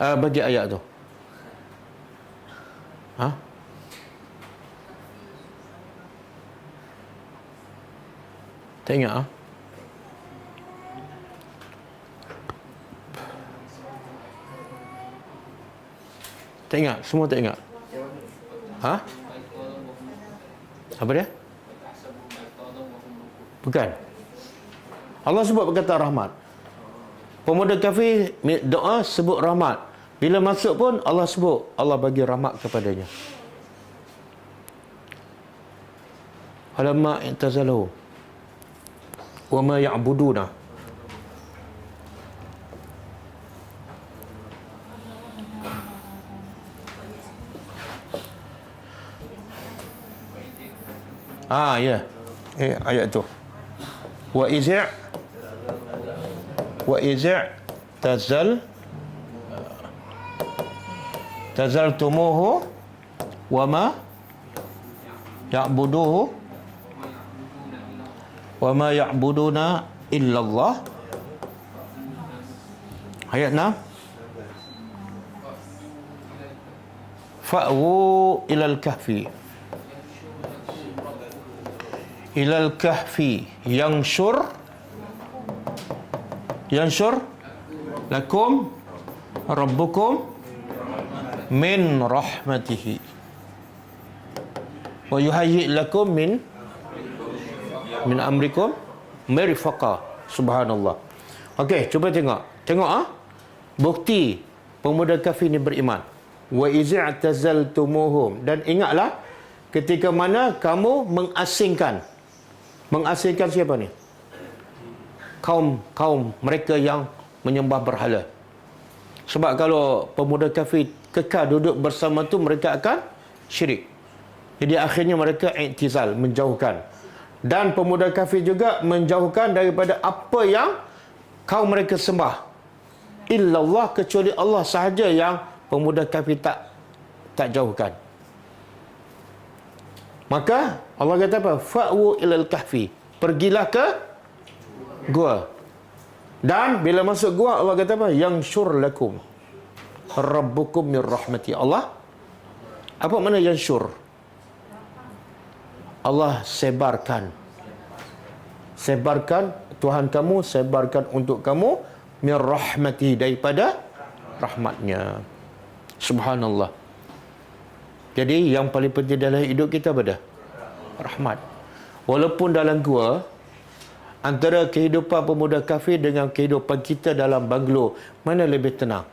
Bagi ayat tu. Tak ingat Tak ingat? Semua tak ingat? Apa dia? Bukan. Allah sebut perkataan rahmat. Pemuda kafir doa sebut rahmat. Bila masuk pun Allah sebut, Allah bagi rahmat kepadanya. Falamma i'tazalahu wa ma ya'buduna ya. Ayat tu. Wa izi' tazaltumuhu wa ma ya'buduhu wa ma ya'buduna illallah. Ayat 6. Fa'wu ilal kahfi yanshur lakum rabbukum min rahmatihi wa yuhayyi lakum min amrikum mirfaqa. Subhanallah. Okey, cuba tengok. Bukti pemuda kafir ni beriman. Wa iz'tazaltumuhum, dan ingatlah ketika mana kamu mengasingkan siapa ni? Kaum mereka yang menyembah berhala. Sebab kalau pemuda kafir kekal duduk bersama tu, mereka akan syirik. Jadi akhirnya mereka i'tizal, menjauhkan. Dan pemuda kafir juga menjauhkan daripada apa yang kaum mereka sembah. Illallah, kecuali Allah sahaja yang pemuda kafir tak jauhkan. Maka Allah kata apa? Fa'wu ilal kahfi. Pergilah ke gua. Dan bila masuk gua, Allah kata apa? Yanshur lakum rabbukum min rahmati. Allah, apa makna yanshur? Allah sebarkan Tuhan kamu sebarkan untuk kamu min rahmati, daripada rahmatnya. Subhanallah. Jadi yang paling penting dalam hidup kita apa dah? Rahmat. Walaupun dalam gua, antara kehidupan pemuda kafir dengan kehidupan kita dalam banglo, mana lebih tenang?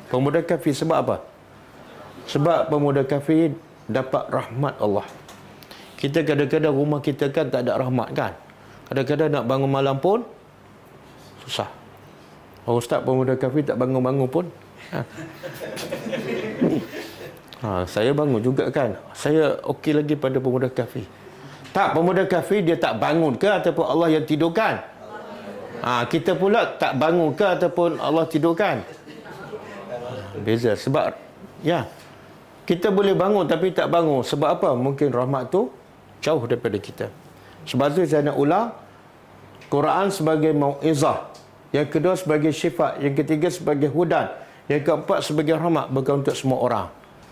Pemuda kafir sebab apa? Sebab pemuda kafir dapat rahmat Allah. Kita kadang-kadang rumah kita kan tak ada rahmat kan? Kadang-kadang nak bangun malam pun susah. Oh, ustaz, pemuda kafir tak bangun-bangun pun. Saya bangun juga kan. Saya okey lagi pada pemuda kafir. Tak, pemuda kafir dia tak bangun ke ataupun Allah yang tidurkan? Kita pula tak bangun ke ataupun Allah tidurkan? Beza. Sebab kita boleh bangun tapi tak bangun. Sebab apa? Mungkin rahmat tu jauh daripada kita. Sebab tu saya nak ulang, Quran sebagai mau'izah, yang kedua sebagai syifa, yang ketiga sebagai hudan, yang keempat sebagai rahmat, bukan untuk semua orang,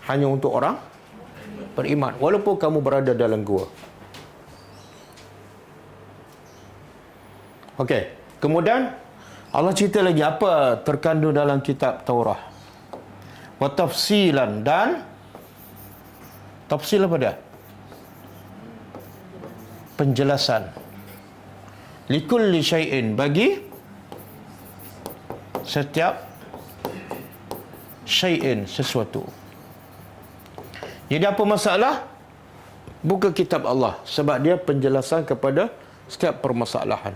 hanya untuk orang beriman, walaupun kamu berada dalam gua. Okey, kemudian Allah cerita lagi apa terkandung dalam kitab Taurah. Wa tafsilan, dan tafsil apa dia? Penjelasan. Likulli syai'in, bagi setiap syai'in, sesuatu. Jadi apa masalah? Buka kitab Allah, sebab dia penjelasan kepada setiap permasalahan.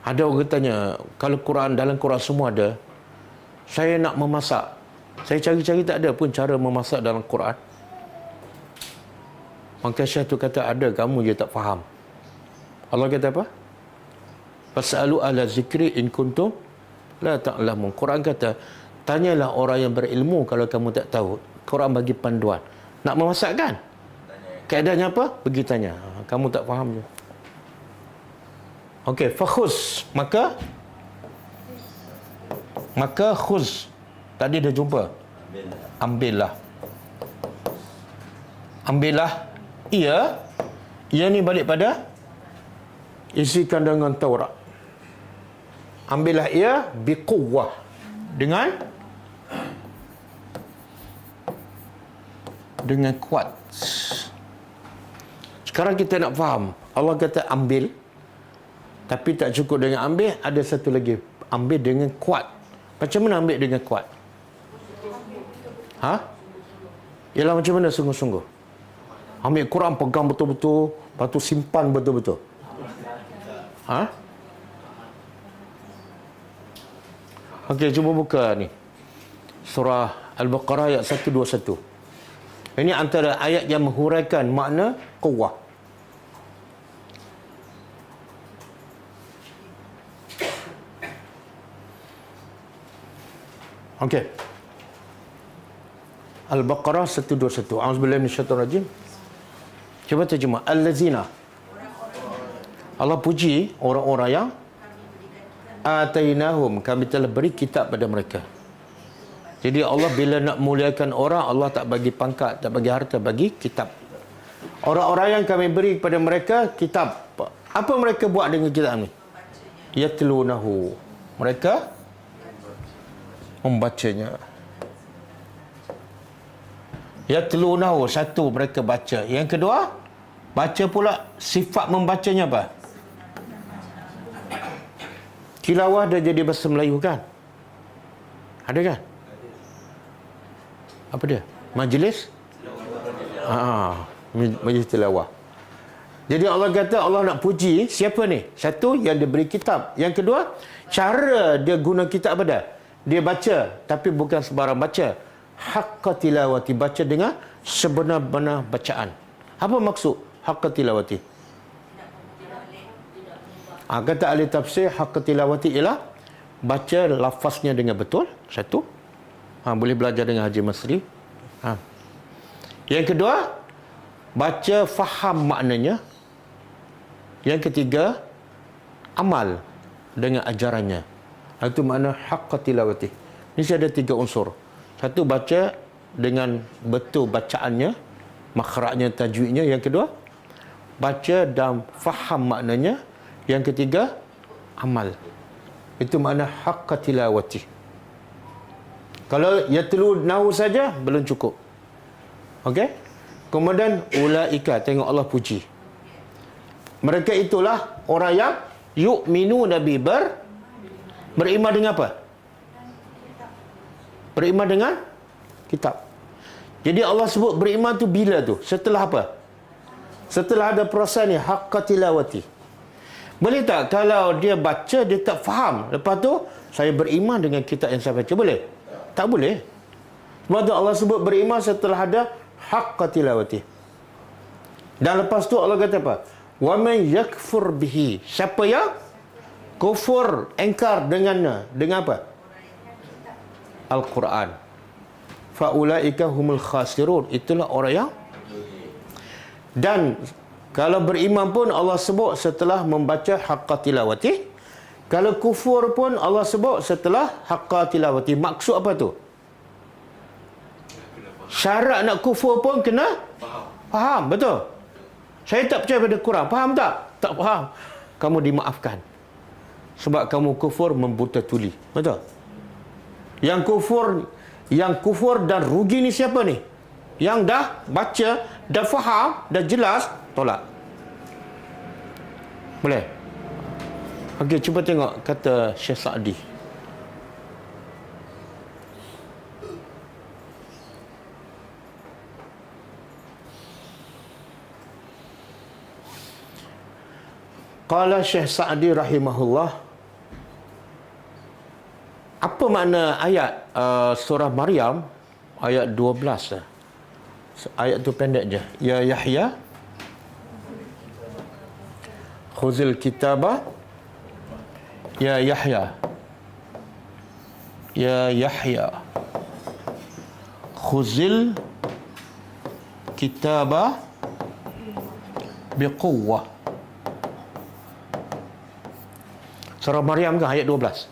Ada orang tanya, kalau Quran, dalam Quran semua ada, saya nak memasak, saya cari-cari tak ada pun cara memasak dalam Quran. Maka Syekh tu kata, ada, kamu je tak faham. Allah kata apa? Fas'alu ala zikri in kuntum la ta'lamun. Quran kata, tanyalah orang yang berilmu kalau kamu tak tahu. Quran bagi panduan. Nak memasak kan? Keadaannya apa? Pergi tanya. Kamu tak faham je. Okey, fakhuz. Maka khuz. Tadi dah jumpa. Ambillah. Ia ni balik pada isi kandungan Taurat. Ambillah ia biquwwah, dengan kuat. Sekarang kita nak faham. Allah kata ambil, tapi tak cukup dengan ambil, ada satu lagi, ambil dengan kuat. Macam mana ambil dengan kuat? Ialah macam mana sungguh-sungguh? Ambil Quran, pegang betul-betul, lepas tu simpan betul-betul. Okey, cuba buka ni. Surah Al-Baqarah ayat 121. Ini antara ayat yang menghuraikan makna quwwah. Okey. Al-Baqarah 121. A'udzubillahi minasyaitonir rajim. Cuba terjemah. Allazina. Allah puji orang-orang yang atainahum, kami telah beri kitab pada mereka. Jadi Allah bila nak muliakan orang, Allah tak bagi pangkat, tak bagi harta, bagi kitab. Orang-orang yang kami beri kepada mereka kitab. Apa mereka buat dengan kitab ni? Yatlunahu. Mereka membacanya. Yatlunahu, satu, mereka baca. Yang kedua, baca pula, sifat membacanya apa? Tilawah dah jadi bahasa Melayu kan? Ada kan? Apa dia? Majlis? Majlis tilawah. Jadi Allah kata, Allah nak puji siapa ni? Satu, yang diberi kitab. Yang kedua, cara dia guna kitab apa dah? Dia baca, tapi bukan sebarang baca. Haqqa tilawati, baca dengan sebenar-benar bacaan. Apa maksud haqqa tilawati? Kata ahli tafsir, haqqa tilawati ialah baca lafaznya dengan betul. Satu. Boleh belajar dengan Haji Masri. Yang kedua, baca faham maknanya. Yang ketiga, amal dengan ajarannya. Itu makna haqqa tilawati. Ini ada 3 unsur. Satu, baca dengan betul bacaannya, makhrajnya, tajwidnya. Yang kedua, baca dan faham maknanya. Yang ketiga, amal. Itu makna haqqa tilawati. Kalau yatlu nahu saja belum cukup. Okey? Kemudian ulaika, tengok Allah puji. Mereka itulah orang yang yu'minu nabi beriman dengan apa? Beriman dengan kitab. Jadi Allah sebut beriman tu bila tu? Setelah apa? Setelah ada proses ni, haqqa tilawati. Boleh tak kalau dia baca, dia tak faham, lepas tu saya beriman dengan kitab yang saya baca? Boleh? Tak boleh. Sebab tu Allah sebut beriman setelah ada haqqa tilawati. Dan lepas tu Allah kata apa? Wa man yakfur bihi. Siapa yang kufur, engkar dengannya? Dengan apa? Al-Quran. Faulaika humul khasirun. Itulah orang yang. Dan kalau beriman pun Allah sebut setelah membaca haqqa tilawati. Kalau kufur pun Allah sebut setelah haqqa tilawati. Maksud apa tu? Syarat nak kufur pun kena faham. Betul? Saya tak percaya pada Quran. Faham tak? Tak faham. Kamu dimaafkan. Sebab kamu kufur membuta tuli. Betul? Yang kufur dan rugi ni siapa ni? Yang dah baca, dah faham, dah jelas, tolak. Boleh? Okey, cuba tengok kata Syekh Sa'di. Qala Syekh Sa'di rahimahullah. Apa makna ayat surah Maryam ayat 12? Ayat tu pendek je. Ya Yahya khuzil kitaba. Ya Yahya. Ya Yahya khuzil kitaba biquwwah. Surah Maryam kan ayat 12.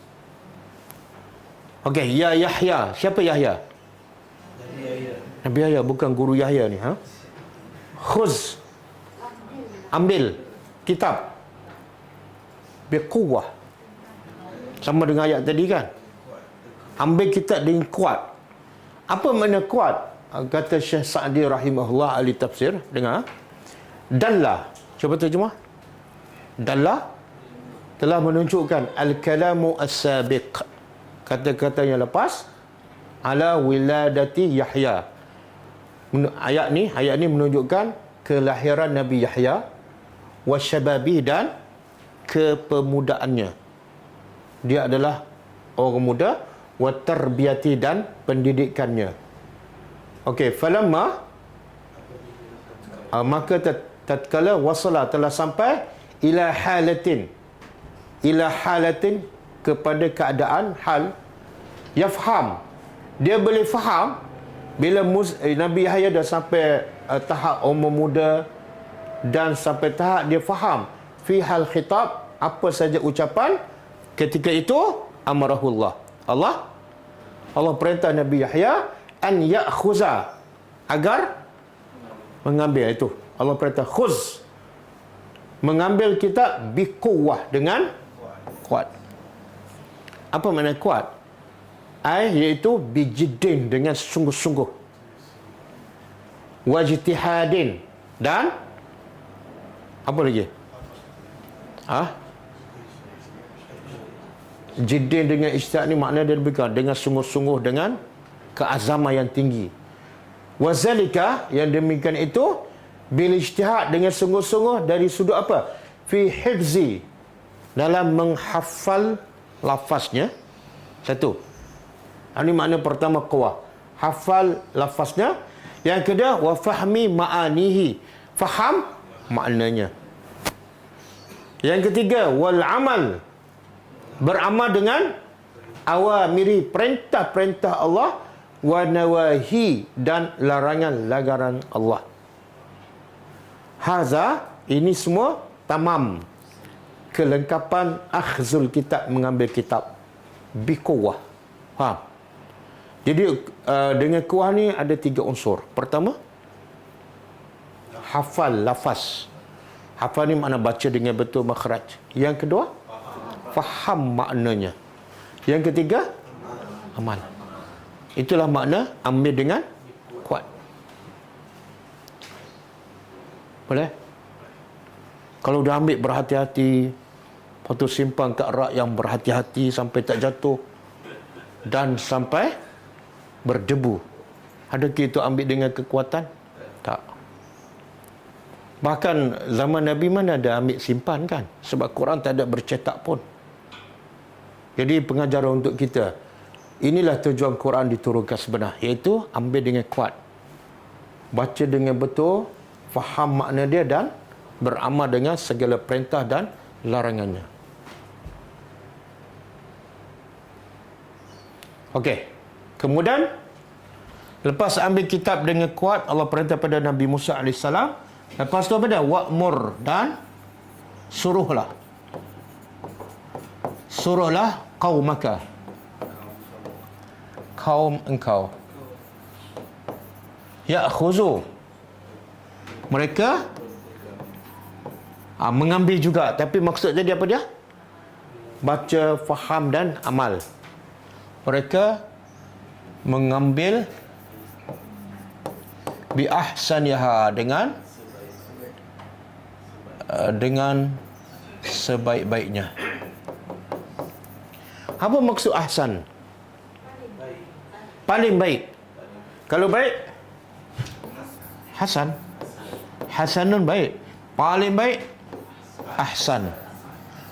Okey, ya Yahya. Siapa Yahya? Nabi Yahya, bukan guru Yahya ni, Khuz. Ambil kitab biquwwah. Sama dengan ayat tadi kan? Ambil kitab dengan kuat. Apa makna kuat? Kata Syekh Sa'di rahimahullah ahli tafsir, dengar. Dalla. Cuba terjemah. Dalla telah menunjukkan al-kalamu as-sabiq, kata-kata yang lepas, ala wiladati Yahya. Ayat ni menunjukkan kelahiran Nabi Yahya, wasyababi, dan kepemudaannya. Dia adalah orang muda, wa tarbiyati, dan pendidikannya. Okey, falamma, maka tatkala wasala, telah sampai ila halatin kepada keadaan hal, yafham, dia boleh faham bila Nabi Yahya dah sampai tahap umur muda dan sampai tahap dia faham fi hal khitab, apa saja ucapan. Ketika itu amarahullah, Allah perintah Nabi Yahya an ya'khuza, agar mengambil. Itu Allah perintah khuz, mengambil kitab biquwwah, dengan kuat. Apa makna kuat? Iaitu bijiddin, dengan sungguh-sungguh, wajtihadin, dan apa lagi? Jiddin dengan ijtihad ni makna dia lebih kurang dengan sungguh-sungguh, dengan keazaman yang tinggi. Wazalika, yang demikian itu, bil ijtihad, dengan sungguh-sungguh dari sudut apa? Fi hifzi, dalam menghafal lafaznya. Satu. Ini makna pertama, quwwah, hafal lafaznya. Yang kedua, wa fahmi ma'anihi, faham maknanya. Yang ketiga, wal amal, beramal dengan awamiri, perintah-perintah Allah, wa nawahi, dan larangan-larangan Allah. Haza, ini semua tamam, kelengkapan akhzul kitab, mengambil kitab, biquwah. Faham? Jadi dengan kuah ni ada 3 unsur. Pertama, hafal lafaz. Hafal ni makna baca dengan betul makhraj. Yang kedua, faham maknanya. Yang ketiga, amal. Itulah makna ambil dengan kuat. Boleh? Kalau dah ambil berhati-hati, lepas tu simpan kat rak yang berhati-hati sampai tak jatuh dan sampai berdebu. Adakah itu ambil dengan kekuatan? Tak. Bahkan zaman Nabi mana ada ambil simpan kan? Sebab Quran tak ada bercetak pun. Jadi pengajaran untuk kita, inilah tujuan Quran diturunkan sebenar, iaitu ambil dengan kuat, baca dengan betul, faham makna dia dan beramal dengan segala perintah dan larangannya. Okey. Kemudian lepas ambil kitab dengan kuat, Allah perintah pada Nabi Musa AS. Lepas tu apa dia? Wa'mur, dan suruhlah. Suruhlah qaumaka, kaum engkau. Ya'khuzu, mereka mengambil juga. Tapi maksud jadi apa dia? Baca, faham dan amal. Mereka mengambil bi ahsaniha, dengan sebaik-baiknya. Apa maksud ahsan? Paling baik. Kalau baik, hasan. Hasanun baik. Paling baik, ahsan.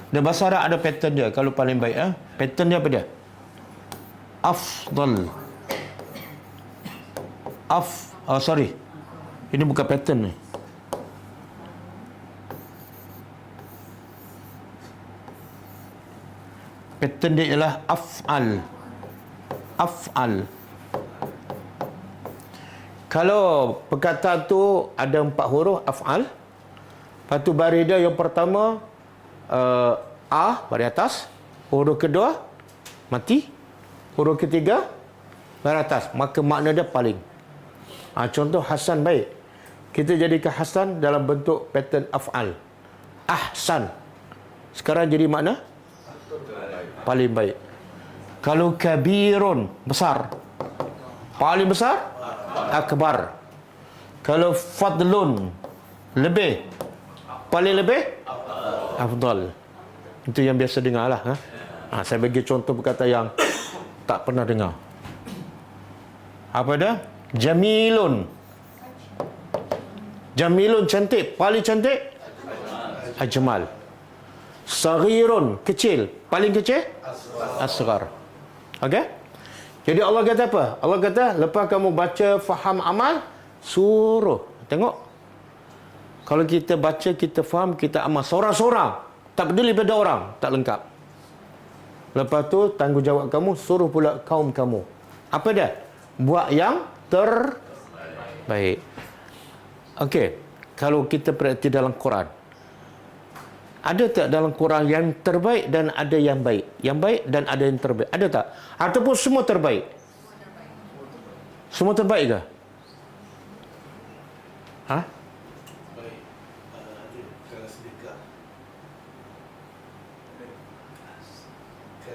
Dan bahasa Arab ada pattern dia. Kalau paling baik, pattern dia apa dia? Afdal. Sorry. Ini bukan pattern ni. Pattern dia ialah af'al. Af'al. Kalau perkataan tu ada 4 huruf, af'al. Lepas tu baris dia yang pertama, baris atas. Huruf kedua, mati. Huruf ketiga, baris atas. Maka makna dia paling. Contoh hasan baik. Kita jadikan hasan dalam bentuk pattern af'al. Ahsan. Sekarang jadi makna paling baik. Kalau kabirun, besar. Paling besar, akbar. Kalau fadlun, lebih. Paling lebih, afdal. Itu yang biasa dengar lah. Saya bagi contoh perkataan yang tak pernah dengar. Apa dia? Jamilun. Jamilun cantik. Paling cantik, ajmal. Saghirun, kecil. Paling kecil, asghar. Okey? Jadi Allah kata apa? Allah kata, lepas kamu baca, faham, amal, suruh. Tengok. Kalau kita baca, kita faham, kita amal. Seorang-seorang. Tak peduli pada orang. Tak lengkap. Lepas tu, tanggungjawab kamu, suruh pula kaum kamu. Apa dia? Buat yang terbaik. Okey. Kalau kita perhati dalam Quran, ada tak dalam Quran yang terbaik dan ada yang baik? Yang baik dan ada yang terbaik. Ada tak? Ataupun semua terbaik? Semua terbaik ke?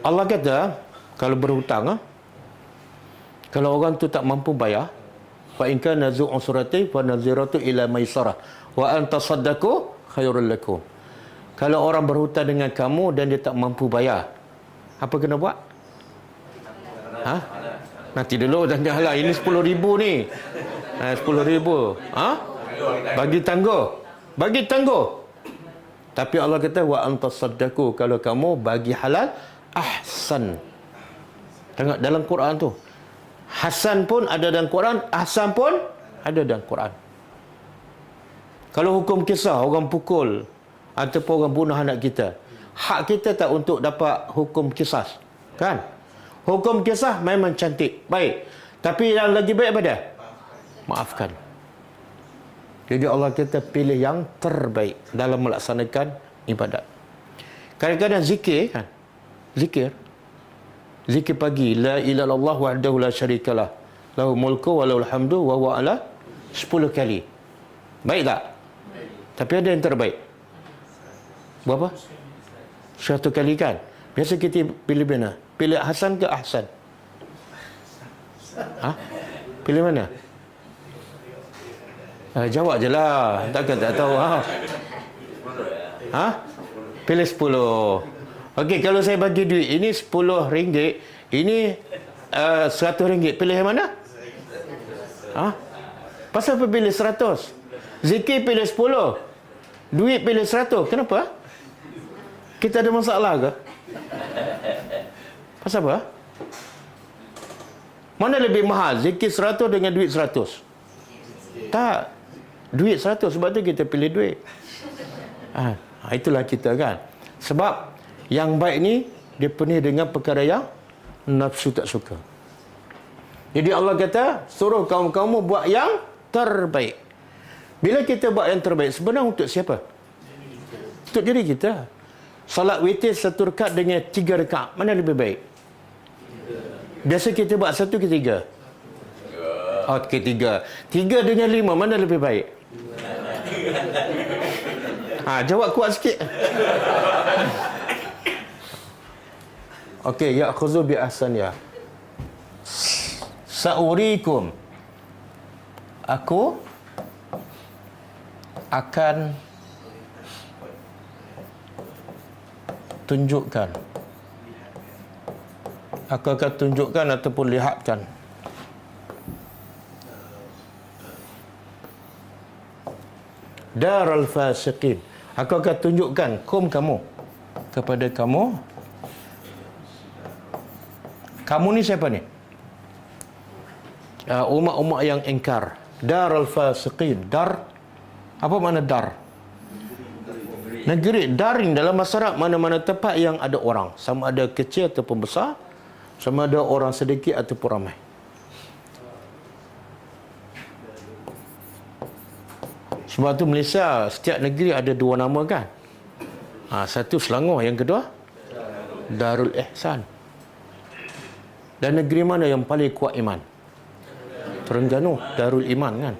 Allah kata, kalau berhutang, kalau orang tu tak mampu bayar, fa in kana zu usrati fa naziratu ila maisarah wa an tasaddaqu khairul lakum. Kalau orang berhutang dengan kamu dan dia tak mampu bayar, apa kena buat? Nanti dulu, janganlah. Ini 10,000 ni. 10,000. Bagi tangguh. Bagi tangguh. Tapi Allah kata, wa antasaddaqu, kalau kamu bagi halal, ahsan. Tengok dalam Quran tu. Hasan pun ada dalam Quran, ahsan pun ada dalam Quran. Kalau hukum kisah, orang pukul ataupun orang bunuh anak kita, hak kita tak untuk dapat hukum kisas, kan? Hukum kisah memang cantik, baik. Tapi yang lagi baik apa dia? Maafkan. Jadi Allah kita pilih yang terbaik dalam melaksanakan ibadat. Kadang-kadang zikir kan? Zikir pagi, la ilaha illallah wahdahu la syarikalah, lahu mulku wa lahul hamdu wa huwa ala 10 kali. Baik tak? Tapi ada yang terbaik. Berapa? 100 kali kan? Biasa kita pilih mana? Pilih Hasan ke Ahsan? Pilih mana? Jawab je lah. Takkan tak tahu. Pilih 10. Okey, kalau saya bagi duit, ini 10 ringgit, ini 100 ringgit. Pilih yang mana? Pasal apa pilih 100? Zikir pilih 10. Duit pilih 100. Kenapa? Kita ada masalah ke? Pasal apa? Mana lebih mahal? Zikir 100 dengan duit 100? Tak. Duit 100. Sebab tu kita pilih duit. Itulah kita kan. Sebab yang baik ni dia penuh dengan perkara yang nafsu tak suka. Jadi Allah kata suruh kaum-kaum buat yang terbaik. Bila kita buat yang terbaik, sebenarnya untuk siapa? Untuk diri kita. Salat witir 1 rakaat dengan 3 rakaat, mana lebih baik? Biasa kita buat 1 ke 3? Ke 3. 3 dengan 5, mana lebih baik? Jawab kuat sikit. Okey, ya'khudhu bi ahsaniha. Sa'urikum. Aku akan tunjukkan. Aku akan tunjukkan ataupun lihatkan. Darul fasiqin. Aku akan tunjukkan kaum kepada kamu. Kamu ni siapa ni? Umat-umat yang ingkar. Darul fasiqin. Dar, apa makna dar? Negeri. Daring dalam masyarakat, mana-mana tempat yang ada orang, sama ada kecil ataupun besar, sama ada orang sedikit ataupun ramai. Sebab tu Malaysia, setiap negeri ada 2 nama kan? Satu Selangor, yang kedua Darul Ihsan. Dan negeri mana yang paling kuat iman? Terengganu, Darul Iman kan?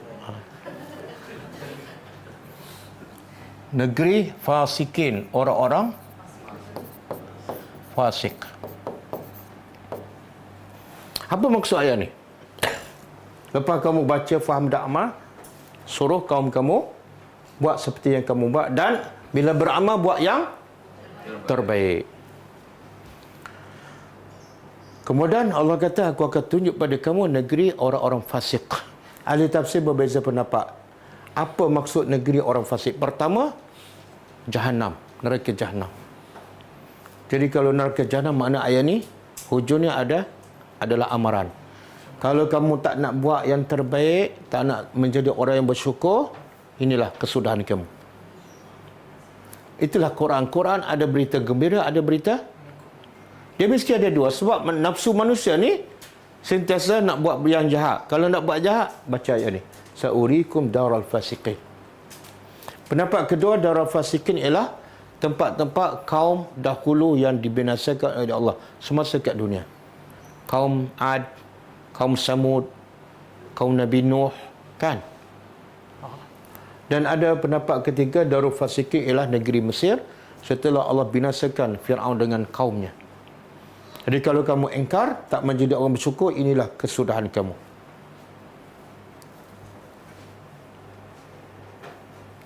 Negeri fasikin, orang-orang fasik. Apa maksud ayat ni? Lepas kamu baca, faham dan amal, suruh kaum kamu buat seperti yang kamu buat, dan bila beramal buat yang terbaik. Kemudian Allah kata, aku akan tunjuk pada kamu negeri orang-orang fasik. Ahli tafsir berbeza pendapat. Apa maksud negeri orang fasik? Pertama, Jahannam, neraka Jahannam. Jadi kalau neraka Jahannam, makna ayat ni hujungnya adalah amaran. Kalau kamu tak nak buat yang terbaik, tak nak menjadi orang yang bersyukur, inilah kesudahan kamu. Itulah Quran. Quran ada berita gembira, ada berita. Dia mesti ada dua. Sebab nafsu manusia ni sentiasa nak buat yang jahat. Kalau nak buat jahat, baca ayat ni. Sa'urikum daral fasiqin. Pendapat kedua, daral fasiqin ialah tempat-tempat kaum dahulu yang dibinasakan oleh Allah semasa kat dunia. Kaum Ad, kaum Samud, kaum Nabi Nuh, kan? Dan ada pendapat ketiga, darul fasiqin ialah negeri Mesir setelah Allah binasakan Fir'aun dengan kaumnya. Jadi kalau kamu ingkar, tak menjadi orang bersyukur, inilah kesudahan kamu.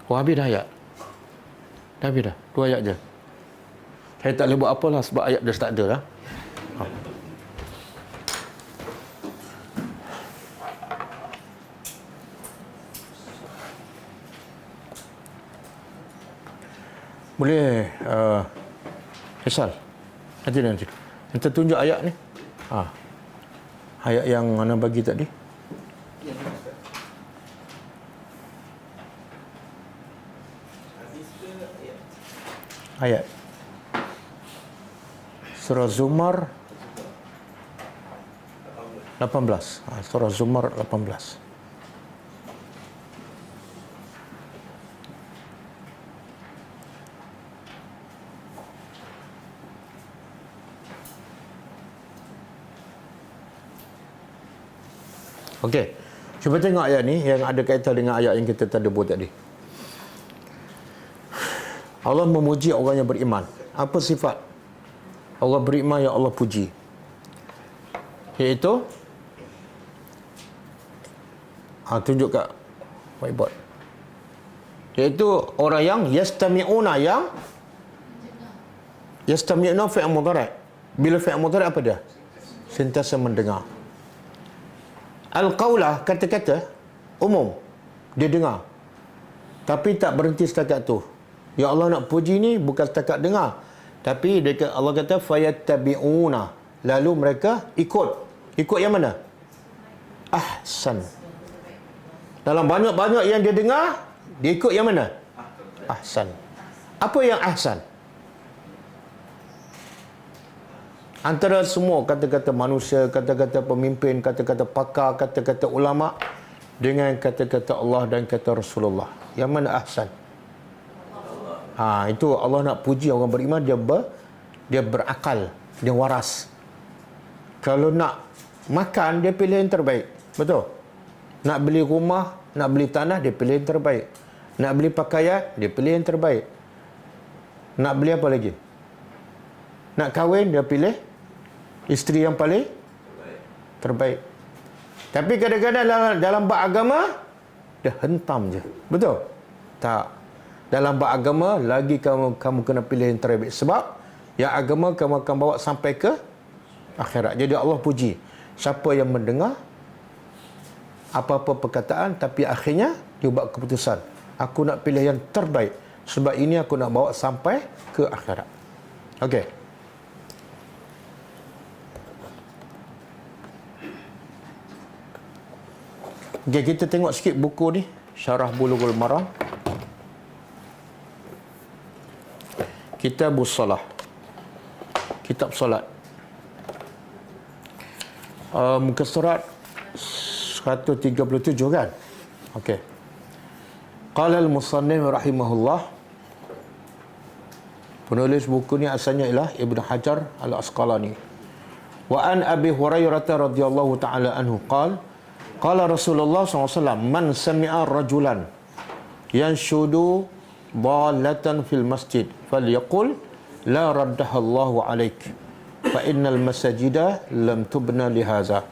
Habis dah ayat. Dah habis dah. 2 ayat je. Saya tak boleh buat apalah sebab ayat dah tak ada lah. Boleh Haisal. Nanti. Kita tunjuk ayat ni. Ayat yang mana bagi tadi? Ayat Surah Zumar 18. Surah Zumar 18. Okey. Cuba tengok ayat ni yang ada kaitan dengan ayat yang kita tadabbur tadi. Allah memuji orang yang beriman. Apa sifat orang beriman yang Allah puji? Iaitu tunjuk kat whiteboard. Iaitu orang yang yastami'una, yang yastami'una fi'il mudhari'. Bila fi'il mudhari' apa dia? Sentiasa mendengar. Al-qaulah, kata-kata umum, dia dengar. Tapi tak berhenti setakat tu. Ya Allah nak puji ni bukan setakat dengar. Tapi Allah kata fayattabi'una. Lalu mereka ikut. Ikut yang mana? Ahsan. Dalam banyak-banyak yang dia dengar, dia ikut yang mana? Ahsan. Apa yang ahsan? Antara semua kata-kata manusia, kata-kata pemimpin, kata-kata pakar, kata-kata ulama dengan kata-kata Allah dan kata Rasulullah. Yang mana ahsan? Itu Allah nak puji orang beriman, dia berakal, dia waras. Kalau nak makan, dia pilih yang terbaik. Betul? Nak beli rumah, nak beli tanah, dia pilih yang terbaik. Nak beli pakaian, dia pilih yang terbaik. Nak beli apa lagi? Nak kahwin, dia pilih isteri yang paling terbaik. Tapi kadang-kadang dalam bab agama, dia hentam je. Betul? Tak. Dalam bab agama, lagi kamu kena pilih yang terbaik. Sebab yang agama kamu akan bawa sampai ke akhirat. Jadi Allah puji siapa yang mendengar apa-apa perkataan, tapi akhirnya dia buat keputusan. Aku nak pilih yang terbaik. Sebab ini aku nak bawa sampai ke akhirat. Okey. Okay, kita tengok sikit buku ni, Syarah Bulughul Maram. Kitabus Salah. Kitab Salat. Muka surat 137 kan? Okey. Qala al-musannif rahimahullah. Penulis buku ni asalnya ialah Ibn Hajar al-Asqalani. Wa an Abi Hurairah radhiyallahu ta'ala anhu qala qala Rasulullah SAW, man sami'a rajulan yanshudu dhalatan fil masjid falyaqul la raddahallahu alaik fa innal masajida lam tubna lihaza.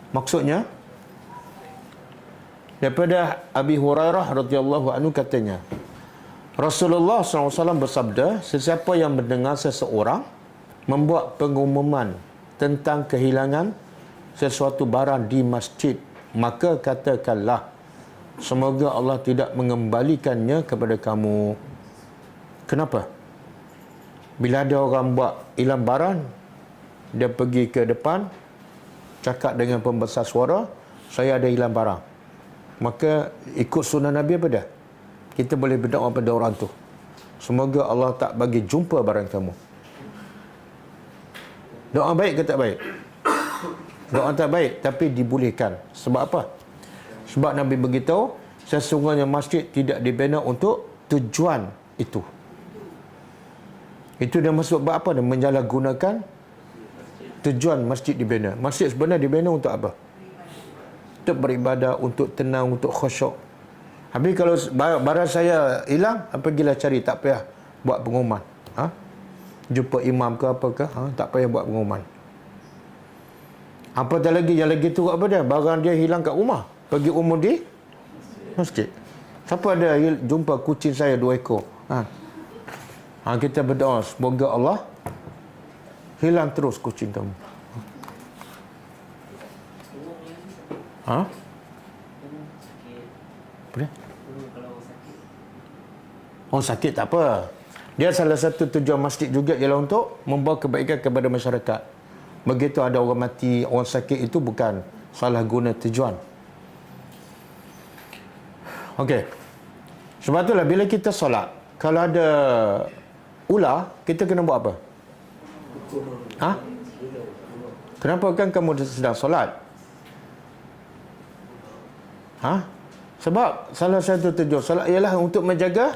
Maksudnya, daripada Abi Hurairah radhiyallahu anhu katanya, Rasulullah SAW bersabda, sesiapa yang mendengar seseorang membuat pengumuman tentang kehilangan sesuatu barang di masjid, maka katakanlah, semoga Allah tidak mengembalikannya kepada kamu. Kenapa? Bila ada orang buat hilang barang, dia pergi ke depan, cakap dengan pembesar suara, saya ada hilang barang. Maka ikut sunnah Nabi apa dah? Kita boleh berdoa pada orang tu, semoga Allah tak bagi jumpa barang kamu. Doa baik ke tak baik? Doa tak baik, tapi dibolehkan. Sebab apa? Sebab Nabi beritahu, sesungguhnya masjid tidak dibina untuk tujuan itu. Itu dia maksud buat apa? Dia menyalahgunakan tujuan masjid dibina. Masjid sebenarnya dibina untuk apa? Untuk beribadah, untuk tenang, untuk khusyuk. Habis kalau barang saya hilang, pergilah cari, tak payah buat pengumuman. Jumpa imam ke apa ke, tak payah buat pengumuman. Apatah lagi, yang lagi tu apa dia? Barang dia hilang kat rumah, pergi umum di masjid. Siapa ada jumpa kucing saya 2 ekor? Kita berdoa, semoga Allah hilang terus kucing kamu. Apa dia? Oh, sakit tak apa. Dia salah satu tujuan masjid juga ialah untuk membawa kebaikan kepada masyarakat. Begitu ada orang mati, orang sakit, itu bukan salah guna tujuan. Okey. Sebab itulah bila kita solat, kalau ada ular, kita kena buat apa? Kenapa kan kamu sedang solat? Sebab salah satu tujuan solat ialah untuk menjaga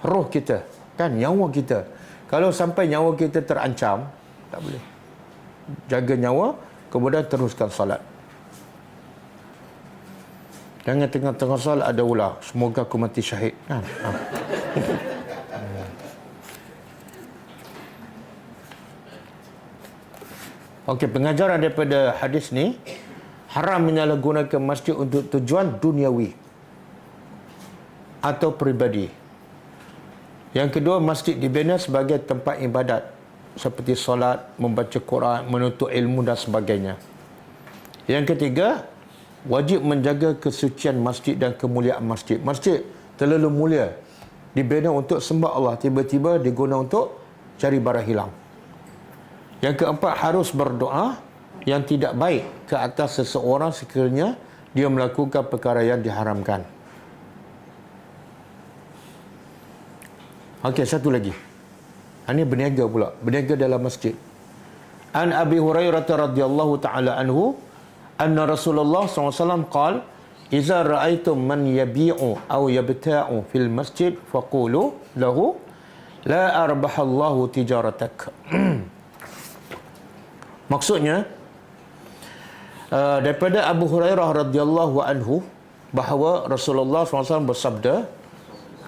roh kita, kan, nyawa kita. Kalau sampai nyawa kita terancam, tak boleh. Jaga nyawa, kemudian teruskan solat. Jangan tengah-tengah solat ada ular, semoga aku mati syahid, kan? Okey, pengajaran daripada hadis ni, haram menyalahgunakan masjid untuk tujuan duniawi atau peribadi. Yang kedua, masjid dibina sebagai tempat ibadat seperti solat, membaca Quran, menuntut ilmu dan sebagainya. Yang ketiga, wajib menjaga kesucian masjid dan kemuliaan masjid. Masjid terlalu mulia, dibina untuk sembah Allah, tiba-tiba diguna untuk cari barang hilang. Yang keempat, harus berdoa yang tidak baik ke atas seseorang sekiranya dia melakukan perkara yang diharamkan. Okey, satu lagi. Ini berniaga pula, berniaga dalam masjid. An Abi Hurairah radhiyallahu taala anhu, anna Rasulullah SAW qala, "Idza ra'aitum man yabi'u aw yabta'u fil masjid faqulu lahu la arbahallahu tijaratak." Maksudnya, daripada Abu Hurairah radhiyallahu anhu bahawa Rasulullah SAW bersabda,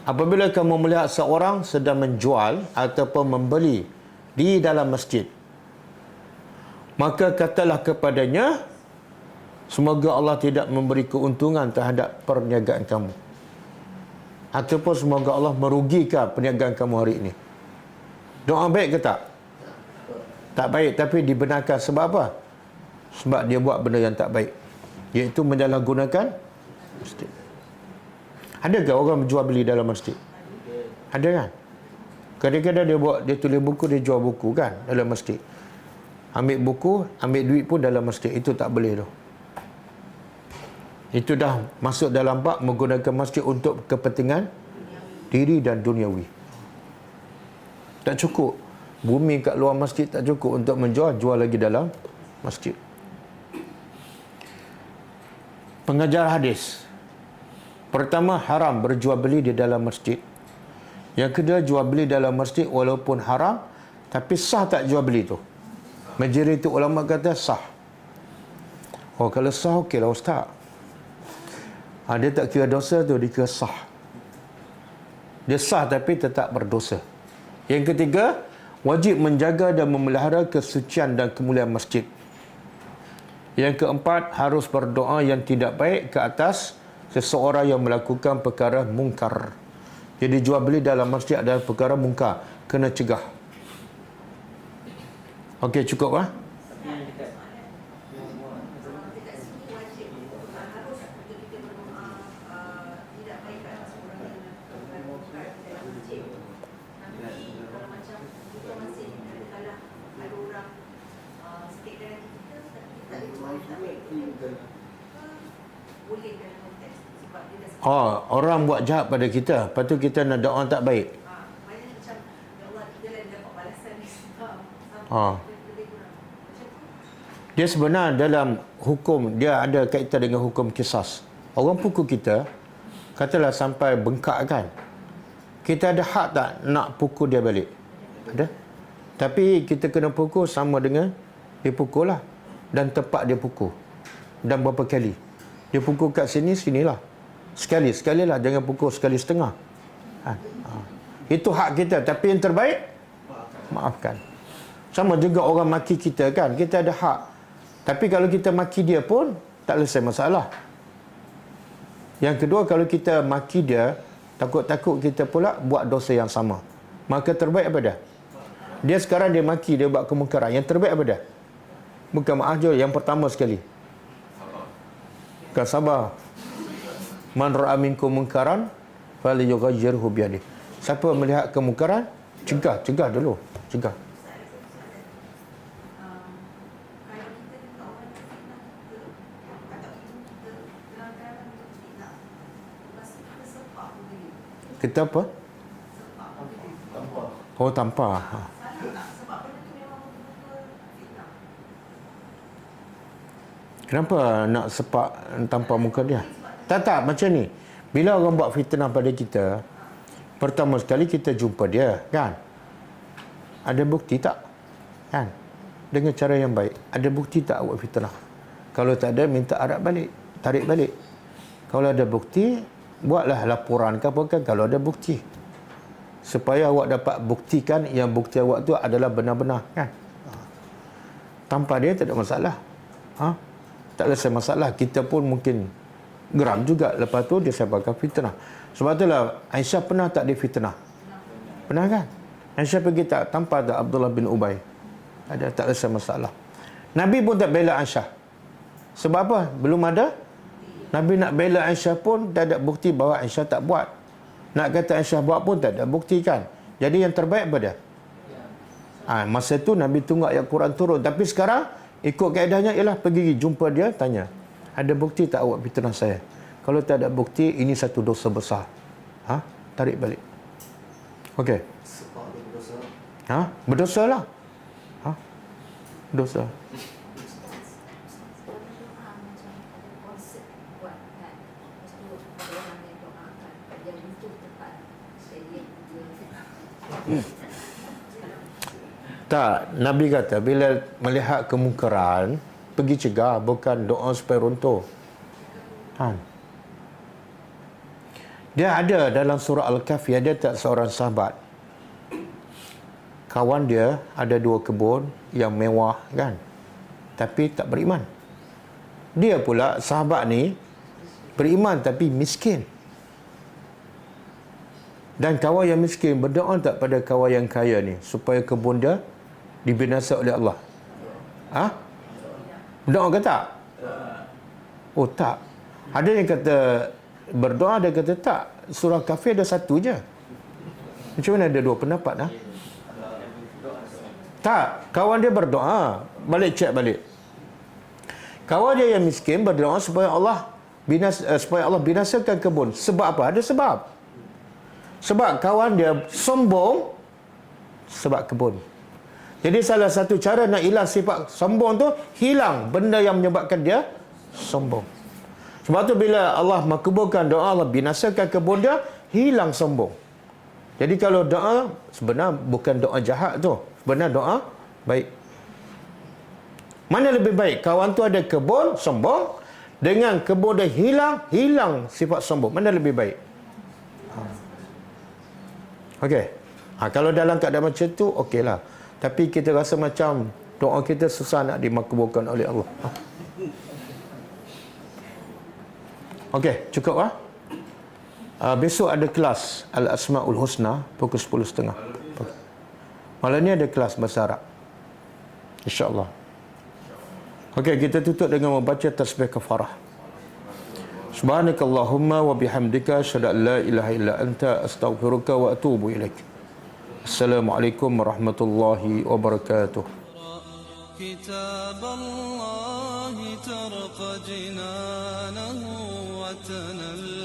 apabila kamu melihat seorang sedang menjual ataupun membeli di dalam masjid, maka katalah kepadanya, semoga Allah tidak memberi keuntungan terhadap perniagaan kamu, ataupun semoga Allah merugikan perniagaan kamu hari ini. Doa baik ke tak? Tak baik, tapi dibenarkan. Sebab apa? Sebab dia buat benda yang tak baik, iaitu menyalahgunakan masjid. Adakah orang menjual beli dalam masjid? Ada kan? Kadang-kadang dia tulis buku, dia jual buku kan dalam masjid. Ambil buku, ambil duit pun dalam masjid. Itu tak boleh tu. Itu dah masuk dalam bab menggunakan masjid untuk kepentingan diri dan duniawi. Tak cukup. Bumi kat luar masjid tak cukup untuk menjual, jual lagi dalam masjid. Pengajar hadis. Pertama, haram berjual beli di dalam masjid. Yang kedua, jual beli dalam masjid walaupun haram, tapi sah tak jual beli tu? Majoriti ulama kata sah. Oh, kalau sah okeylah ustaz. Dia tak kira dosa tu, dia kira sah. Dia sah tapi tetap berdosa. Yang ketiga, wajib menjaga dan memelihara kesucian dan kemuliaan masjid. Yang keempat, harus berdoa yang tidak baik ke atas seseorang yang melakukan perkara mungkar. Jadi jual beli dalam masjid adalah perkara mungkar, kena cegah. Okey, cukup ah? Orang buat jahat pada kita, lepas tu kita nak doa tak baik. Dia sebenarnya dalam hukum, dia ada kaitan dengan hukum kisas. Orang pukul kita, katalah sampai bengkak kan, kita ada hak tak nak pukul dia balik? Ada. Tapi kita kena pukul sama dengan dia pukul lah. Dan tempat dia pukul. Dan berapa kali. Dia pukul kat sini, sinilah. Sekali lah, jangan pukul sekali setengah. Itu hak kita. Tapi yang terbaik, maafkan. Sama juga orang maki kita kan, kita ada hak. Tapi kalau kita maki dia pun tak selesai masalah. Yang kedua, kalau kita maki dia, takut-takut kita pula buat dosa yang sama. Maka terbaik apa dah? Dia sekarang dia maki, dia buat kemungkaran. Yang terbaik apa dah? Bukan maaf je, yang pertama sekali. Bukan sabar. Man ra'a minkum munkaran falyughayyirhu biyadihi. Siapa melihat kemungkaran, cegah dulu, cegah. Kita apa? Oh, tampar. Kenapa nak sepak tampar muka dia? Tak, macam ni. Bila orang buat fitnah pada kita, pertama sekali kita jumpa dia, kan? Ada bukti tak? Kan? Dengan cara yang baik. Ada bukti tak buat fitnah? Kalau tak ada, minta arak balik. Tarik balik. Kalau ada bukti, buatlah laporan ke apa kan kalau ada bukti. Supaya awak dapat buktikan yang bukti awak tu adalah benar-benar, kan? Tanpa dia tak ada masalah. Tak ada masalah. Kita pun mungkin geram juga. Lepas tu dia sebarkan fitnah. Sebab itulah Aisyah pernah tak difitnah? Pernah kan? Aisyah pergi tak tanpa tak Abdullah bin Ubay. Tak ada masalah. Nabi pun tak bela Aisyah. Sebab apa? Belum ada. Nabi nak bela Aisyah pun tak ada bukti bahawa Aisyah tak buat. Nak kata Aisyah buat pun tak ada bukti, kan? Jadi yang terbaik apa dia? Masa tu Nabi tunggu ayat Quran turun. Tapi sekarang ikut kaedahnya ialah pergi jumpa dia, tanya, ada bukti tak awak fitnah saya? Kalau tak ada bukti, ini satu dosa besar. Tarik balik. Okey. Berdosa lah. Dosa. Tak, Nabi kata bila melihat kemungkaran, pergi cegah, bukan doa supaya runtuh. Dia ada dalam surah Al-Kahfi, ada tak seorang sahabat, kawan dia ada 2 kebun yang mewah, kan, tapi tak beriman. Dia pula sahabat ni beriman tapi miskin. Dan kawan yang miskin berdoa tak pada kawan yang kaya ni supaya kebun dia dibinasa oleh Allah? Berdoa ke tak? Oh, tak. Ada yang kata berdoa, ada kata tak. Surah Kahfi ada satu je. Macam mana ada 2 pendapat? Tak. Kawan dia berdoa. Cek balik. Kawan dia yang miskin berdoa supaya Allah binasakan kebun. Sebab apa? Ada sebab. Sebab kawan dia sombong sebab kebun. Jadi salah satu cara nak hilang sifat sombong tu, hilang benda yang menyebabkan dia sombong. Sebab tu bila Allah makbulkan doa, Allah binasakan kebun dia, hilang sombong. Jadi kalau doa, sebenarnya bukan doa jahat tu. Sebenarnya doa baik. Mana lebih baik? Kawan tu ada kebun, sombong. Dengan kebun dia hilang sifat sombong. Mana lebih baik? Okey. Kalau dalam keadaan macam tu, okeylah. Tapi kita rasa macam doa kita susah nak dimakbulkan oleh Allah. Okey, cukup besok ada kelas Al-Asma'ul Husna pukul 10.30. Malam ni ada kelas bahasa Arab. InsyaAllah. Okey, kita tutup dengan membaca tasbih kafarah. Subhanakallahumma wa bihamdika asyhadu an la ilaha illa anta astaghfiruka wa atubu ilaik. Assalamualaikum warahmatullahi wabarakatuh. كتاب الله ترق جنانه وتنل